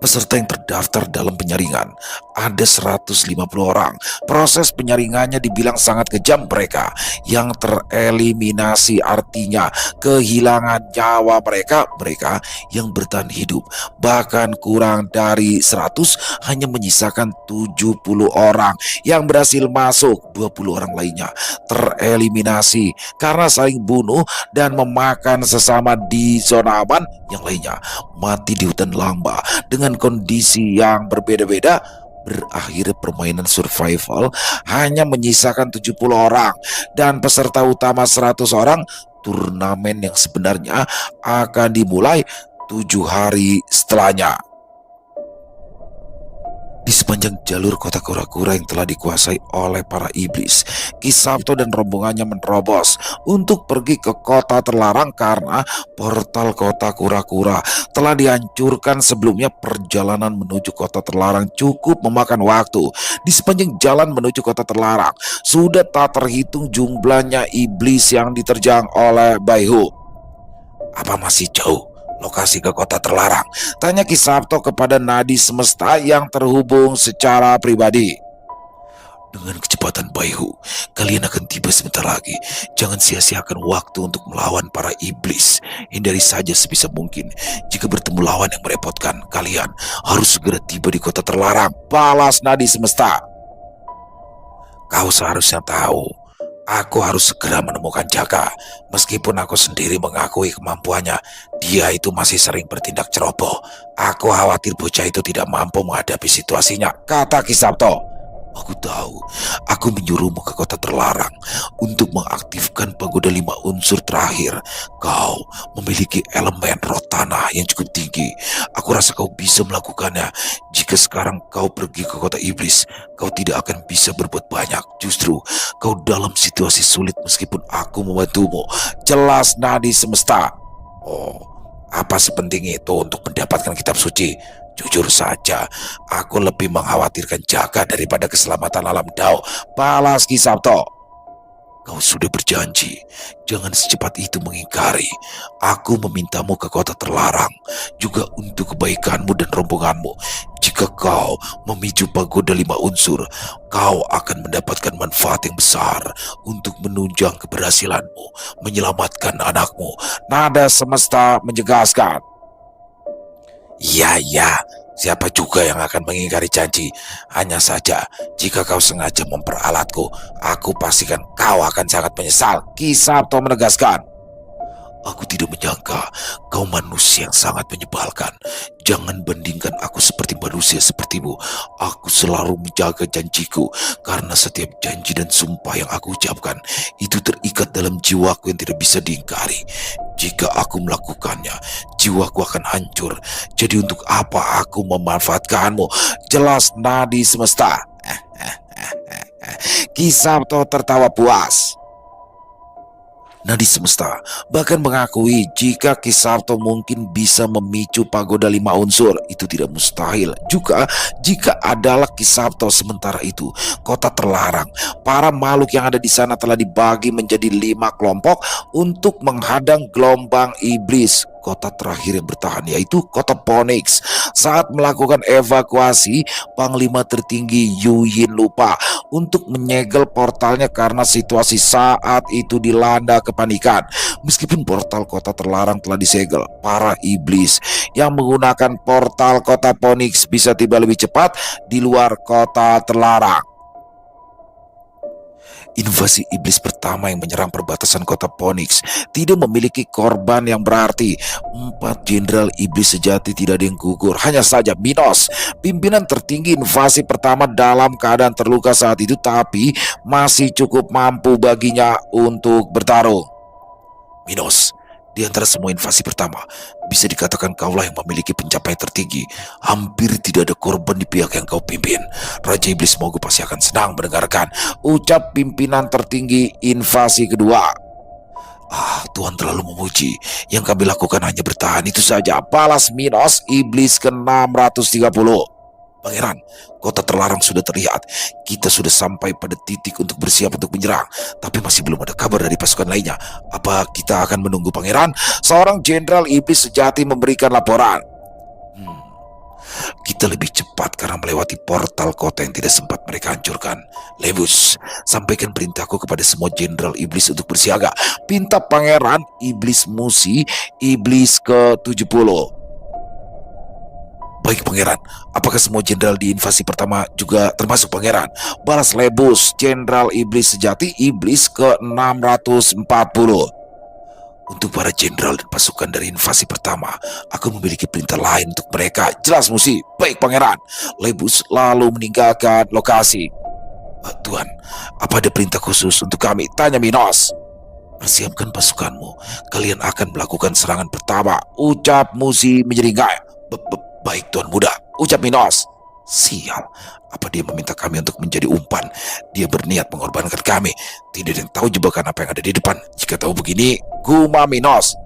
Peserta yang terdaftar dalam penyaringan ada 150 orang. Proses penyaringannya dibilang sangat kejam. Mereka yang tereliminasi artinya kehilangan nyawa mereka. Mereka yang bertahan hidup bahkan kurang dari 100, hanya menyisakan 70 orang yang berhasil masuk. 20 orang lainnya tereliminasi karena saling bunuh dan memakan sesama di zona aman. Yang lainnya mati di hutan Lamba dengan kondisi yang berbeda-beda. Berakhir permainan survival hanya menyisakan 70 orang dan peserta utama 100 orang. Turnamen yang sebenarnya akan dimulai 7 hari setelahnya. Di sepanjang jalur kota kura-kura yang telah dikuasai oleh para iblis, Ki Sabto dan rombongannya menerobos untuk pergi ke kota terlarang karena portal kota kura-kura telah dihancurkan sebelumnya. Perjalanan menuju kota terlarang cukup memakan waktu. Di sepanjang jalan menuju kota terlarang, sudah tak terhitung jumlahnya iblis yang diterjang oleh Baihu. Apa masih jauh lokasi ke kota terlarang? Tanya Ki Sabto kepada nadi semesta yang terhubung secara pribadi. Dengan kecepatan Baihu, kalian akan tiba sebentar lagi. Jangan sia-siakan waktu untuk melawan para iblis. Hindari saja sebisa mungkin. Jika bertemu lawan yang merepotkan, kalian harus segera tiba di kota terlarang, balas nadi semesta. Kau seharusnya tahu, aku harus segera menemukan Jaka. Meskipun aku sendiri mengakui kemampuannya, dia itu masih sering bertindak ceroboh. Aku khawatir bocah itu tidak mampu menghadapi situasinya, kata Ki Sabto. Aku tahu, aku menyuruhmu ke kota terlarang untuk mengaktifkan pagoda 5 unsur terakhir. Kau memiliki elemen roh tanah yang cukup tinggi. Aku rasa kau bisa melakukannya. Jika sekarang kau pergi ke kota iblis, kau tidak akan bisa berbuat banyak. Justru kau dalam situasi sulit meskipun aku membantumu. Jelas nadi semesta. Oh, apa sepenting itu untuk mendapatkan kitab suci? Jujur saja, aku lebih mengkhawatirkan Jaka daripada keselamatan alam Dao, balas Ki Sabto. Kau sudah berjanji, jangan secepat itu mengingkari. Aku memintamu ke kota terlarang, juga untuk kebaikanmu dan rombonganmu. Jika kau memicu pagoda 5 unsur, kau akan mendapatkan manfaat yang besar untuk menunjang keberhasilanmu, menyelamatkan anakmu. Nada semesta menjegaskan. Ya, siapa juga yang akan mengingkari janji? Hanya saja, jika kau sengaja memperalatku, aku pastikan kau akan sangat menyesal, Ki Sabto menegaskan. Aku tidak menyangka kau manusia yang sangat menyebalkan. Jangan bandingkan aku seperti manusia sepertimu. Aku selalu menjaga janjiku karena setiap janji dan sumpah yang aku ucapkan itu terikat dalam jiwaku yang tidak bisa diingkari. Jika aku melakukannya, jiwaku akan hancur. Jadi untuk apa aku memanfaatkanmu? Jelas nadi semesta. Ki Sabto tertawa puas. Nadi semesta bahkan mengakui jika Ki Sabto mungkin bisa memicu pagoda 5 unsur. Itu tidak mustahil juga jika adalah Ki Sabto. Sementara itu, kota terlarang, para makhluk yang ada di sana telah dibagi menjadi 5 kelompok untuk menghadang gelombang iblis. kota terakhir yang bertahan, yaitu kota Phoenix. Saat melakukan evakuasi, Panglima tertinggi Yu Yin lupa untuk menyegel portalnya karena situasi saat itu dilanda kepanikan. Meskipun portal kota terlarang telah disegel, para iblis yang menggunakan portal kota Phoenix bisa tiba lebih cepat di luar kota terlarang. Invasi iblis pertama yang menyerang perbatasan kota Phoenix tidak memiliki korban yang berarti. 4 jenderal iblis sejati tidak ada yang gugur. Hanya saja Minos, pimpinan tertinggi invasi pertama, dalam keadaan terluka saat itu, tapi masih cukup mampu baginya untuk bertarung. Minos, di antara semua invasi pertama, bisa dikatakan kaulah yang memiliki pencapaian tertinggi. Hampir tidak ada korban di pihak yang kau pimpin. Raja Iblis Mogu pasti akan senang mendengarkan, ucap pimpinan tertinggi invasi kedua. Tuhan terlalu memuji. Yang kami lakukan hanya bertahan, itu saja, balas Minos, iblis ke-630. Pangeran, kota terlarang sudah terlihat. Kita sudah sampai pada titik untuk bersiap untuk menyerang, tapi masih belum ada kabar dari pasukan lainnya. Apa kita akan menunggu, Pangeran? Seorang jenderal iblis sejati memberikan laporan. Kita lebih cepat karena melewati portal kota yang tidak sempat mereka hancurkan. Lebus, sampaikan perintahku kepada semua jenderal iblis untuk bersiaga. Pinta Pangeran Iblis Musi, iblis ke-70. Baik, Pangeran. Apakah semua jenderal di invasi pertama juga termasuk, Pangeran? Balas Lebus, jenderal iblis sejati, iblis ke-640. Untuk para jenderal dan pasukan dari invasi pertama, aku memiliki perintah lain untuk mereka. Jelas, Musi. Baik, Pangeran. Lebus lalu meninggalkan lokasi. Tuan, apa ada perintah khusus untuk kami? Tanya Minos. Persiapkan pasukanmu. Kalian akan melakukan serangan pertama, ucap Musi menyeringai. Baik, Tuan Muda, ucap Minos. Sial, apa dia meminta kami untuk menjadi umpan? Dia berniat mengorbankan kami. Tidak ada yang tahu jebakan apa yang ada di depan. Jika tahu begini, gumam Minos.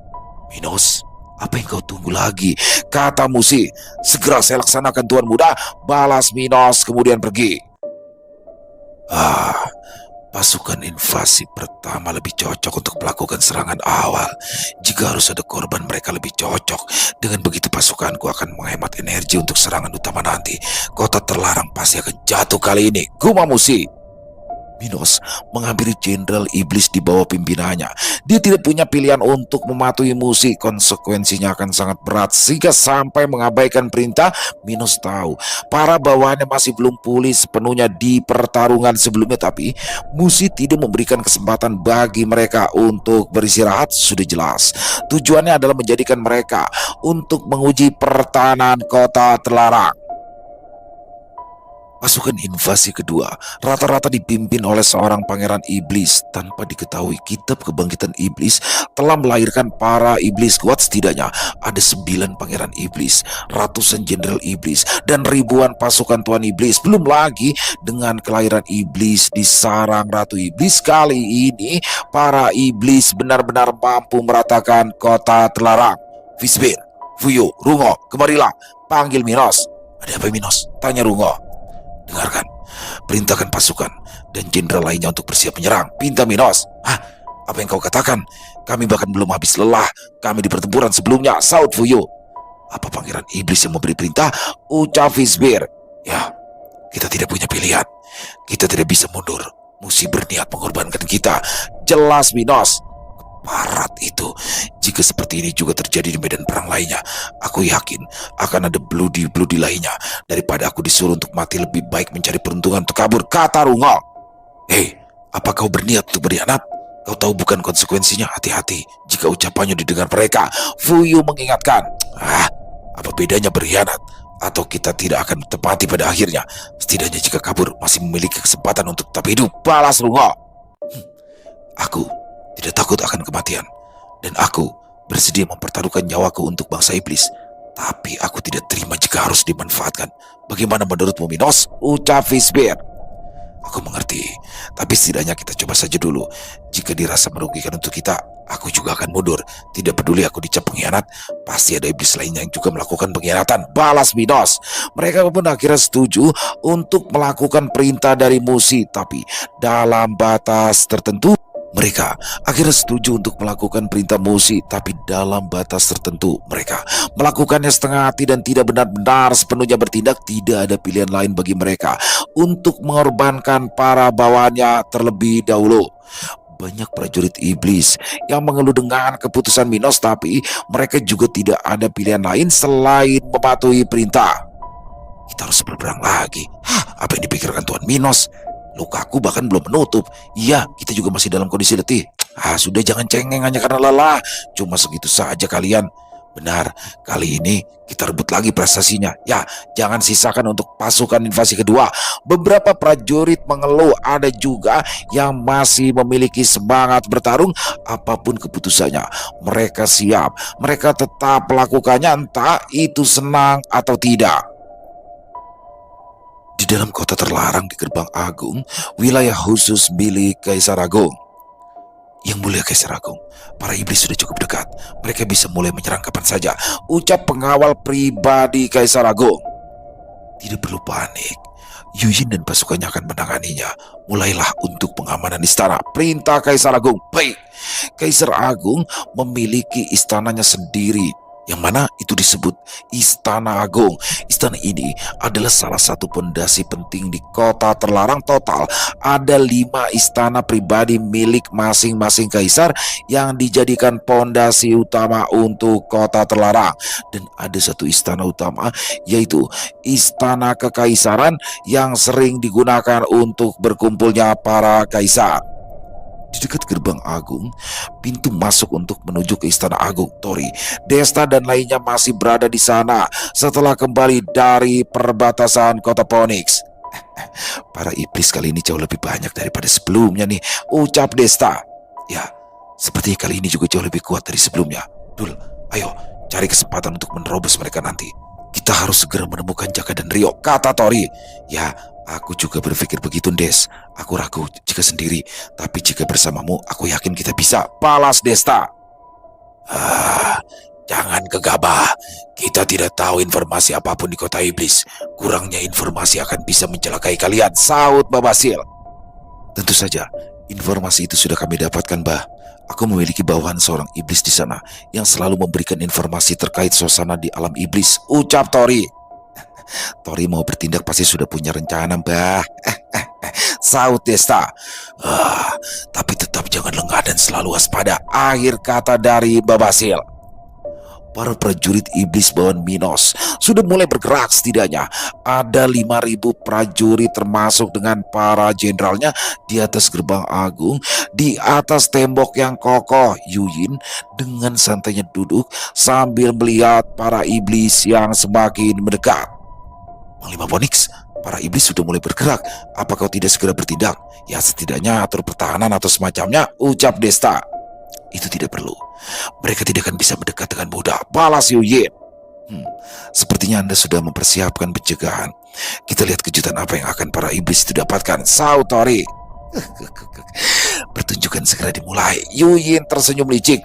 Minos, apa yang kau tunggu lagi? Kata Musi. Segera saya laksanakan, Tuan Muda, balas Minos, kemudian pergi. Pasukan invasi pertama lebih cocok untuk melakukan serangan awal. Jika harus ada korban, mereka lebih cocok. Dengan begitu pasukanku akan menghemat energi untuk serangan utama nanti. Kota terlarang pasti akan jatuh kali ini, gumam Musi. Minos menghampiri jenderal iblis di bawah pimpinannya. Dia tidak punya pilihan untuk mematuhi Musi. Konsekuensinya akan sangat berat. Jika sampai mengabaikan perintah, Minos tahu para bawahannya masih belum pulih sepenuhnya di pertarungan sebelumnya. Tapi Musi tidak memberikan kesempatan bagi mereka untuk beristirahat. Sudah jelas tujuannya adalah menjadikan mereka untuk menguji pertahanan kota terlarang. Pasukan invasi kedua rata-rata dipimpin oleh seorang pangeran iblis. Tanpa diketahui, kitab kebangkitan iblis telah melahirkan para iblis kuat. Setidaknya ada 9 pangeran iblis, ratusan jenderal iblis, dan ribuan pasukan tuan iblis. Belum lagi dengan kelahiran iblis di sarang ratu iblis. Kali ini para iblis benar-benar mampu meratakan kota terlarang. Visbir, Fuyo, Rungo, kemarilah, panggil Minos. Ada apa, Minos? Tanya Rungo. Dengarkan, perintahkan pasukan dan jenderal lainnya untuk bersiap menyerang, pinta Minos. Apa yang kau katakan? Kami bahkan belum habis lelah. Kami di pertempuran sebelumnya, saut Fuyo. Apa pangeran iblis yang memberi perintah? Ucap Visbir. Ya, kita tidak punya pilihan. Kita tidak bisa mundur. Musi berniat mengorbankan kita. Jelas Minos. Parat itu. Jika seperti ini juga terjadi di medan perang lainnya, aku yakin akan ada bloody lainnya. Daripada aku disuruh untuk mati, lebih baik mencari peruntungan untuk kabur, kata Rungo. Hei, apa kau berniat untuk berkhianat? Kau tahu bukan konsekuensinya? Hati-hati jika ucapannya didengar mereka, Fuyo mengingatkan. Apa bedanya berkhianat atau kita tidak akan tepati pada akhirnya? Setidaknya jika kabur masih memiliki kesempatan untuk tetap hidup, balas Rungo. Aku tidak takut akan kematian, dan aku bersedia mempertaruhkan nyawaku untuk bangsa iblis. Tapi aku tidak terima jika harus dimanfaatkan. Bagaimana menurutmu, Minos? Ucap Visbir. Aku mengerti, tapi setidaknya kita coba saja dulu. Jika dirasa merugikan untuk kita, aku juga akan mundur. Tidak peduli aku dicap pengkhianat, pasti ada iblis lainnya yang juga melakukan pengkhianatan, balas Minos. Mereka pun akhirnya setuju untuk melakukan perintah dari Musi, tapi dalam batas tertentu. Mereka akhirnya setuju untuk melakukan perintah Musi, tapi dalam batas tertentu. Mereka melakukannya setengah hati dan tidak benar-benar sepenuhnya bertindak. Tidak ada pilihan lain bagi mereka untuk mengorbankan para bawahannya terlebih dahulu. Banyak prajurit iblis yang mengeluh dengan keputusan Minos, tapi mereka juga tidak ada pilihan lain selain mematuhi perintah. Kita harus berperang lagi. Hah, apa yang dipikirkan Tuan Minos? Lukaku bahkan belum menutup. Iya, kita juga masih dalam kondisi letih. Sudah, jangan cengeng hanya karena lelah. Cuma segitu saja kalian. Benar, kali ini kita rebut lagi prestasinya. Ya, jangan sisakan untuk pasukan invasi kedua. Beberapa prajurit mengeluh, ada juga yang masih memiliki semangat bertarung. Apapun keputusannya, mereka siap. Mereka tetap melakukannya, entah itu senang atau tidak. Di dalam kota terlarang di Gerbang Agung, wilayah khusus milik Kaisar Agung. Yang mulia Kaisar Agung, para iblis sudah cukup dekat. Mereka bisa mulai menyerang kapan saja, ucap pengawal pribadi Kaisar Agung. Tidak perlu panik, Yuyin dan pasukannya akan menanganinya. Mulailah untuk pengamanan istana, perintah Kaisar Agung. Baik, Kaisar Agung memiliki istananya sendiri, yang mana itu disebut Istana Agung. Istana ini adalah salah satu pondasi penting di kota terlarang. Total ada 5 istana pribadi milik masing-masing kaisar yang dijadikan pondasi utama untuk kota terlarang. Dan ada satu istana utama, yaitu Istana Kekaisaran, yang sering digunakan untuk berkumpulnya para kaisar. Di dekat Gerbang Agung, pintu masuk untuk menuju ke Istana Agung, Tori, Desta dan lainnya masih berada di sana setelah kembali dari perbatasan kota Phoenix. Para iblis kali ini jauh lebih banyak daripada sebelumnya nih, ucap Desta. Ya, sepertinya kali ini juga jauh lebih kuat dari sebelumnya. Dul, ayo cari kesempatan untuk menerobos mereka nanti. Kita harus segera menemukan Jaka dan Rio, kata Tori. Ya, aku juga berpikir begitu, Des. Aku ragu jika sendiri, tapi jika bersamamu, aku yakin kita bisa, balas Desta. Jangan gegabah. Kita tidak tahu informasi apapun di kota iblis. Kurangnya informasi akan bisa mencelakai kalian, saut Babasil. Tentu saja, informasi itu sudah kami dapatkan, Bah. Aku memiliki bawahan seorang iblis di sana yang selalu memberikan informasi terkait suasana di alam iblis, ucap Tori. Tori mau bertindak pasti sudah punya rencana, Mbah. Saut Desta. Tapi tetap jangan lengah dan selalu waspada, akhir kata dari Babasil. Para prajurit iblis bawahan Minos sudah mulai bergerak. Setidaknya ada 5.000 prajurit termasuk dengan para jenderalnya di atas Gerbang Agung. Di atas tembok yang kokoh, Yuyin dengan santainya duduk sambil melihat para iblis yang semakin mendekat. Panglima Phoenix, para iblis sudah mulai bergerak. Apa kau tidak segera bertindak? Ya, setidaknya atur pertahanan atau semacamnya, ucap Desta. Itu tidak perlu. Mereka tidak akan bisa mendekat dengan mudah, balas Yuyin. Sepertinya Anda sudah mempersiapkan pencegahan. Kita lihat kejutan apa yang akan para iblis itu dapatkan, saut Tori. Pertunjukan segera dimulai. Yuyin tersenyum licik.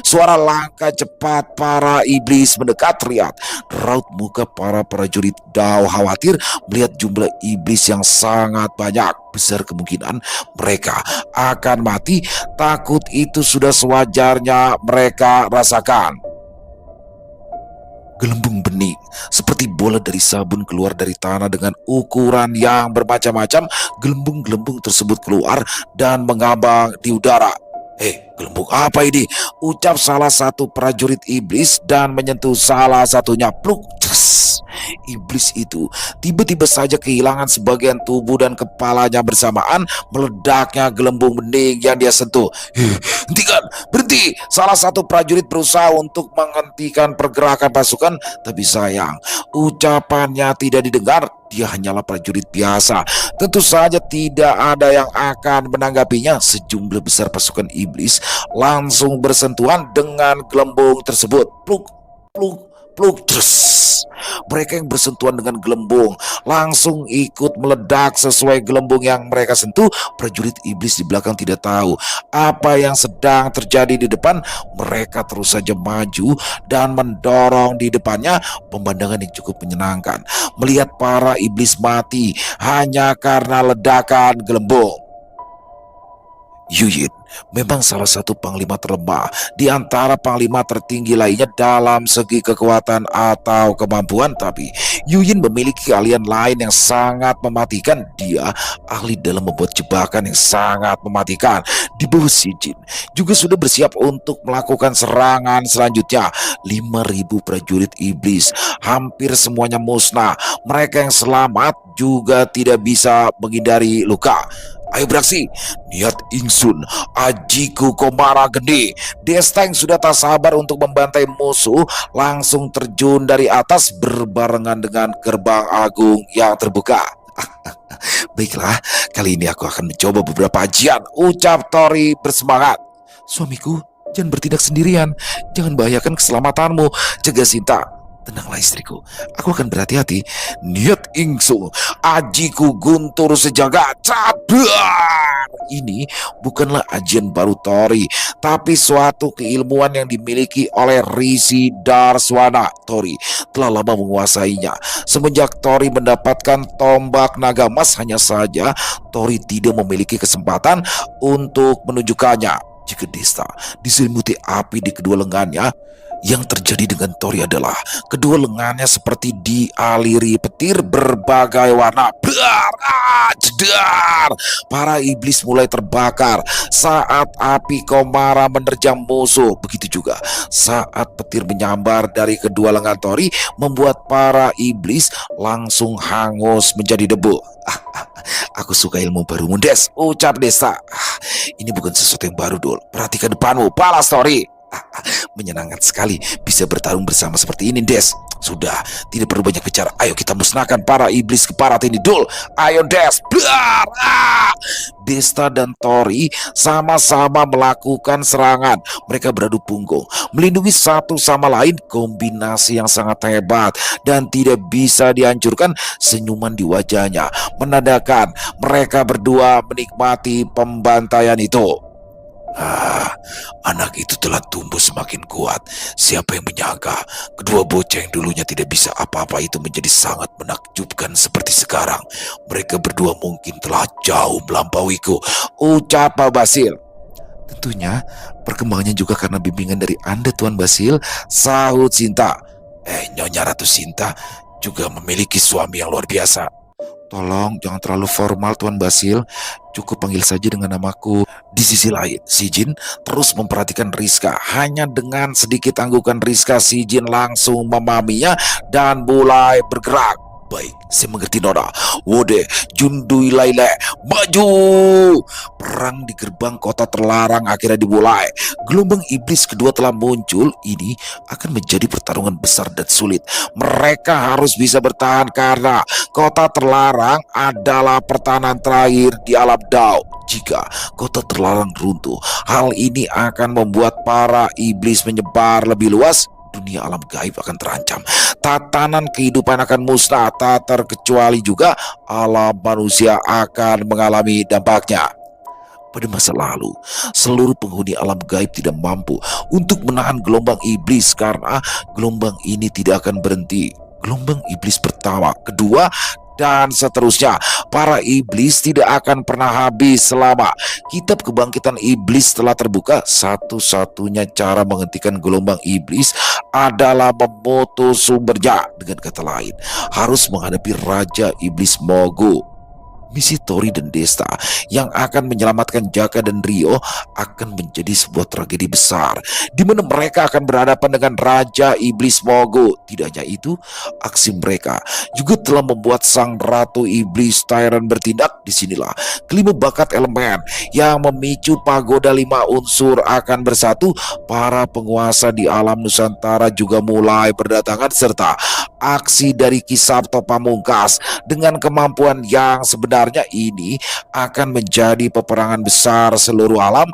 Suara langkah cepat para iblis mendekat terlihat. Raut muka para prajurit Dao khawatir melihat jumlah iblis yang sangat banyak. Besar kemungkinan mereka akan mati. Takut itu sudah sewajarnya mereka rasakan. Gelembung bening seperti bola dari sabun keluar dari tanah dengan ukuran yang bermacam-macam. Gelembung-gelembung tersebut keluar dan mengambang di udara. Gelembung apa ini? Ucap salah satu prajurit iblis dan menyentuh salah satunya. Pluk, ces. Iblis itu tiba-tiba saja kehilangan sebagian tubuh dan kepalanya bersamaan meledaknya gelembung bening yang dia sentuh. Hentikan, berhenti. Salah satu prajurit berusaha untuk menghentikan pergerakan pasukan, tapi sayang, ucapannya tidak didengar. Dia hanyalah prajurit biasa. Tentu saja tidak ada yang akan menanggapinya. Sejumlah besar pasukan iblis langsung bersentuhan dengan gelembung tersebut. Pluk, pluk, pluk, terus. Mereka yang bersentuhan dengan gelembung langsung ikut meledak sesuai gelembung yang mereka sentuh. Prajurit iblis di belakang tidak tahu apa yang sedang terjadi di depan. Mereka terus saja maju dan mendorong di depannya. Pemandangan yang cukup menyenangkan melihat para iblis mati hanya karena ledakan gelembung. Yuyin memang salah satu panglima terlemah di antara panglima tertinggi lainnya dalam segi kekuatan atau kemampuan, tapi Yuyin memiliki keahlian lain yang sangat mematikan. Dia ahli dalam membuat jebakan yang sangat mematikan. Di bawah si Jin juga sudah bersiap untuk melakukan serangan selanjutnya. 5.000 prajurit iblis hampir semuanya musnah. Mereka yang selamat juga tidak bisa menghindari luka. Ayo beraksi, niat Ingsun, ajiku Komara Gede. Desta yang sudah tak sabar untuk membantai musuh langsung terjun dari atas berbarengan dengan gerbang agung yang terbuka. Baiklah, kali ini aku akan mencoba beberapa ajian, ucap Tori bersemangat. Suamiku, jangan bertindak sendirian, jangan bahayakan keselamatanmu, jaga Sinta. Tenanglah istriku, aku akan berhati-hati. Niat Ingsu, ajiku guntur sejagat, cadar. Ini bukanlah ajian baru Tori, tapi suatu keilmuan yang dimiliki oleh Rishi Darswana. Tori telah lama menguasainya. Semenjak Tori mendapatkan tombak naga emas, hanya saja Tori tidak memiliki kesempatan untuk menunjukkannya. Jika Desta diselimuti api di kedua lengannya, yang terjadi dengan Tori adalah kedua lengannya seperti dialiri petir berbagai warna. Blar, jedar. Para iblis mulai terbakar saat api Komara menerjang musuh. Begitu juga saat petir menyambar dari kedua lengan Tori, membuat para iblis langsung hangus menjadi debu. Aku suka ilmu baru Des, ucap Desta. Ini bukan sesuatu yang baru, Dul. Perhatikan depanmu, balas Tori. Menyenangkan sekali bisa bertarung bersama seperti ini, Des. Sudah, tidak perlu banyak bicara. Ayo kita musnahkan para iblis keparat ini, Dul. Ayo, Des. Blar! Desta dan Tori sama-sama melakukan serangan. Mereka beradu punggung, melindungi satu sama lain. Kombinasi yang sangat hebat dan tidak bisa dihancurkan. Senyuman di wajahnya menandakan mereka berdua menikmati pembantaian itu. Anak itu telah tumbuh semakin kuat. Siapa yang menyangka kedua bocah yang dulunya tidak bisa apa-apa itu menjadi sangat menakjubkan seperti sekarang. Mereka berdua mungkin telah jauh melampauiku, ucap Pak Basil. Tentunya perkembangannya juga karena bimbingan dari Anda, Tuan Basil, sahut Sinta. Nyonya Ratu Sinta juga memiliki suami yang luar biasa. Tolong jangan terlalu formal, Tuan Basil. Cukup panggil saja dengan namaku. Di sisi lain, si Jin terus memperhatikan Rizka. Hanya dengan sedikit anggukan Rizka, si Jin langsung memahaminya dan mulai bergerak. Baik, saya mengerti, Nona. Wode, Jundui Laile, maju! Perang di gerbang kota terlarang akhirnya dimulai. Gelombang iblis kedua telah muncul. Ini akan menjadi pertarungan besar dan sulit. Mereka harus bisa bertahan karena kota terlarang adalah pertahanan terakhir di alam Dao. Jika kota terlarang runtuh, hal ini akan membuat para iblis menyebar lebih luas. Dunia alam gaib akan terancam. Tatanan kehidupan akan musnah, tak terkecuali juga alam manusia akan mengalami dampaknya. Pada masa lalu, seluruh penghuni alam gaib tidak mampu untuk menahan gelombang iblis karena gelombang ini tidak akan berhenti. Gelombang iblis pertama, kedua, dan seterusnya. Para iblis tidak akan pernah habis selama kitab kebangkitan iblis telah terbuka. Satu-satunya cara menghentikan gelombang iblis adalah memutus sumbernya. Dengan kata lain, harus menghadapi Raja Iblis Mogu. Misi Tori dan Desta yang akan menyelamatkan Jaka dan Rio akan menjadi sebuah tragedi besar, di mana mereka akan berhadapan dengan Raja Iblis Mogu. Tidak hanya itu, aksi mereka juga telah membuat Sang Ratu Iblis Tyran bertindak. Disinilah kelima bakat elemen yang memicu pagoda 5 unsur akan bersatu. Para penguasa di alam Nusantara juga mulai berdatangan, serta aksi dari Ki Sabto Pamungkas dengan kemampuan yang sebenarnya ini akan menjadi peperangan besar seluruh alam.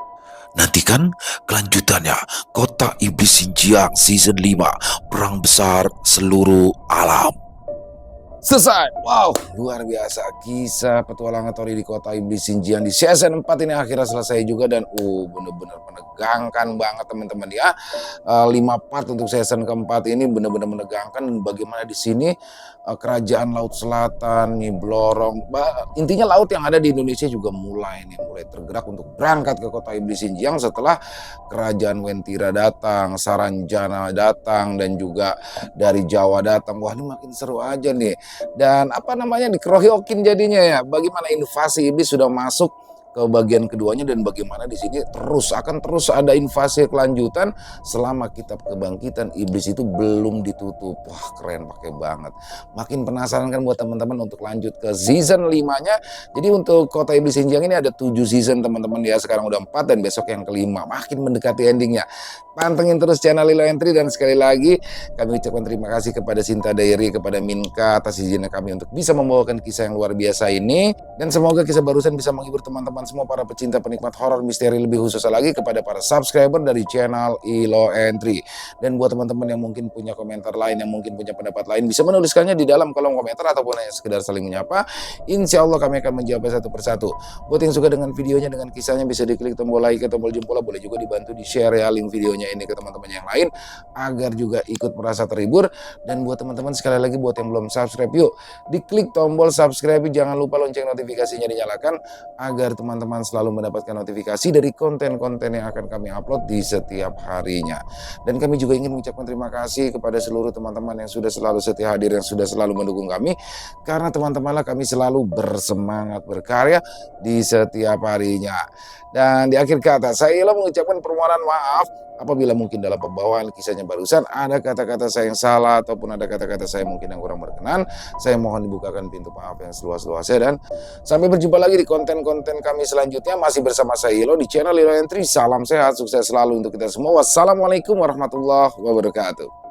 Nantikan kelanjutannya, Kota Iblis Xinjiang Season 5, Perang Besar Seluruh Alam. Selesai. Wow, luar biasa. Kisah petualangan Tori di kota iblis Xinjiang di season 4 ini akhirnya selesai juga dan bener-bener menegangkan banget teman-teman ya. 5 part untuk season keempat ini bener-bener menegangkan dan bagaimana di sini kerajaan Laut Selatan nih Blorong, intinya laut yang ada di Indonesia juga mulai tergerak untuk berangkat ke kota iblis Xinjiang setelah kerajaan Wentira datang, Saranjana datang dan juga dari Jawa datang. Wah, ini makin seru aja nih. Dan apa namanya dikeroyokin jadinya ya. Bagaimana invasi iblis sudah masuk ke bagian keduanya dan bagaimana di sini akan terus ada invasi kelanjutan selama kitab kebangkitan iblis itu belum ditutup. Wah, keren pakai banget. Makin penasaran kan buat teman-teman untuk lanjut ke season 5-nya. Jadi untuk kota iblis Xinjiang ini ada 7 season teman-teman ya. Sekarang udah 4 dan besok yang kelima. Makin mendekati endingnya. Pantengin terus channel Lilo Entry dan sekali lagi kami ucapkan terima kasih kepada Sinta Diary, kepada Minka atas izinnya kami untuk bisa membawakan kisah yang luar biasa ini. Dan semoga kisah barusan bisa menghibur teman-teman semua para pecinta penikmat horor misteri, lebih khususnya lagi kepada para subscriber dari channel Lilo Entry. Dan buat teman-teman yang mungkin punya komentar lain, yang mungkin punya pendapat lain, bisa menuliskannya di dalam kolom komentar ataupun hanya sekedar saling menyapa. Insya Allah kami akan menjawabnya satu persatu. Buat yang suka dengan videonya, dengan kisahnya, bisa diklik tombol like, tombol jempol, boleh juga dibantu di share ya link videonya ini ke teman-teman yang lain agar juga ikut merasa terhibur. Dan buat teman-teman sekali lagi buat yang belum subscribe, yuk diklik tombol subscribe, jangan lupa lonceng notifikasinya dinyalakan agar teman-teman selalu mendapatkan notifikasi dari konten-konten yang akan kami upload di setiap harinya. Dan kami juga ingin mengucapkan terima kasih kepada seluruh teman-teman yang sudah selalu setia hadir, yang sudah selalu mendukung kami, karena teman-temanlah kami selalu bersemangat berkarya di setiap harinya. Dan di akhir kata saya mengucapkan permohonan maaf apabila mungkin dalam pembawaan kisahnya barusan ada kata-kata saya yang salah ataupun ada kata-kata saya mungkin yang kurang berkenan. Saya mohon dibukakan pintu maaf yang seluas-luasnya dan sampai berjumpa lagi di konten-konten kami selanjutnya masih bersama saya Ilo di channel Lilo Entry. Salam sehat, sukses selalu untuk kita semua. Wassalamualaikum warahmatullahi wabarakatuh.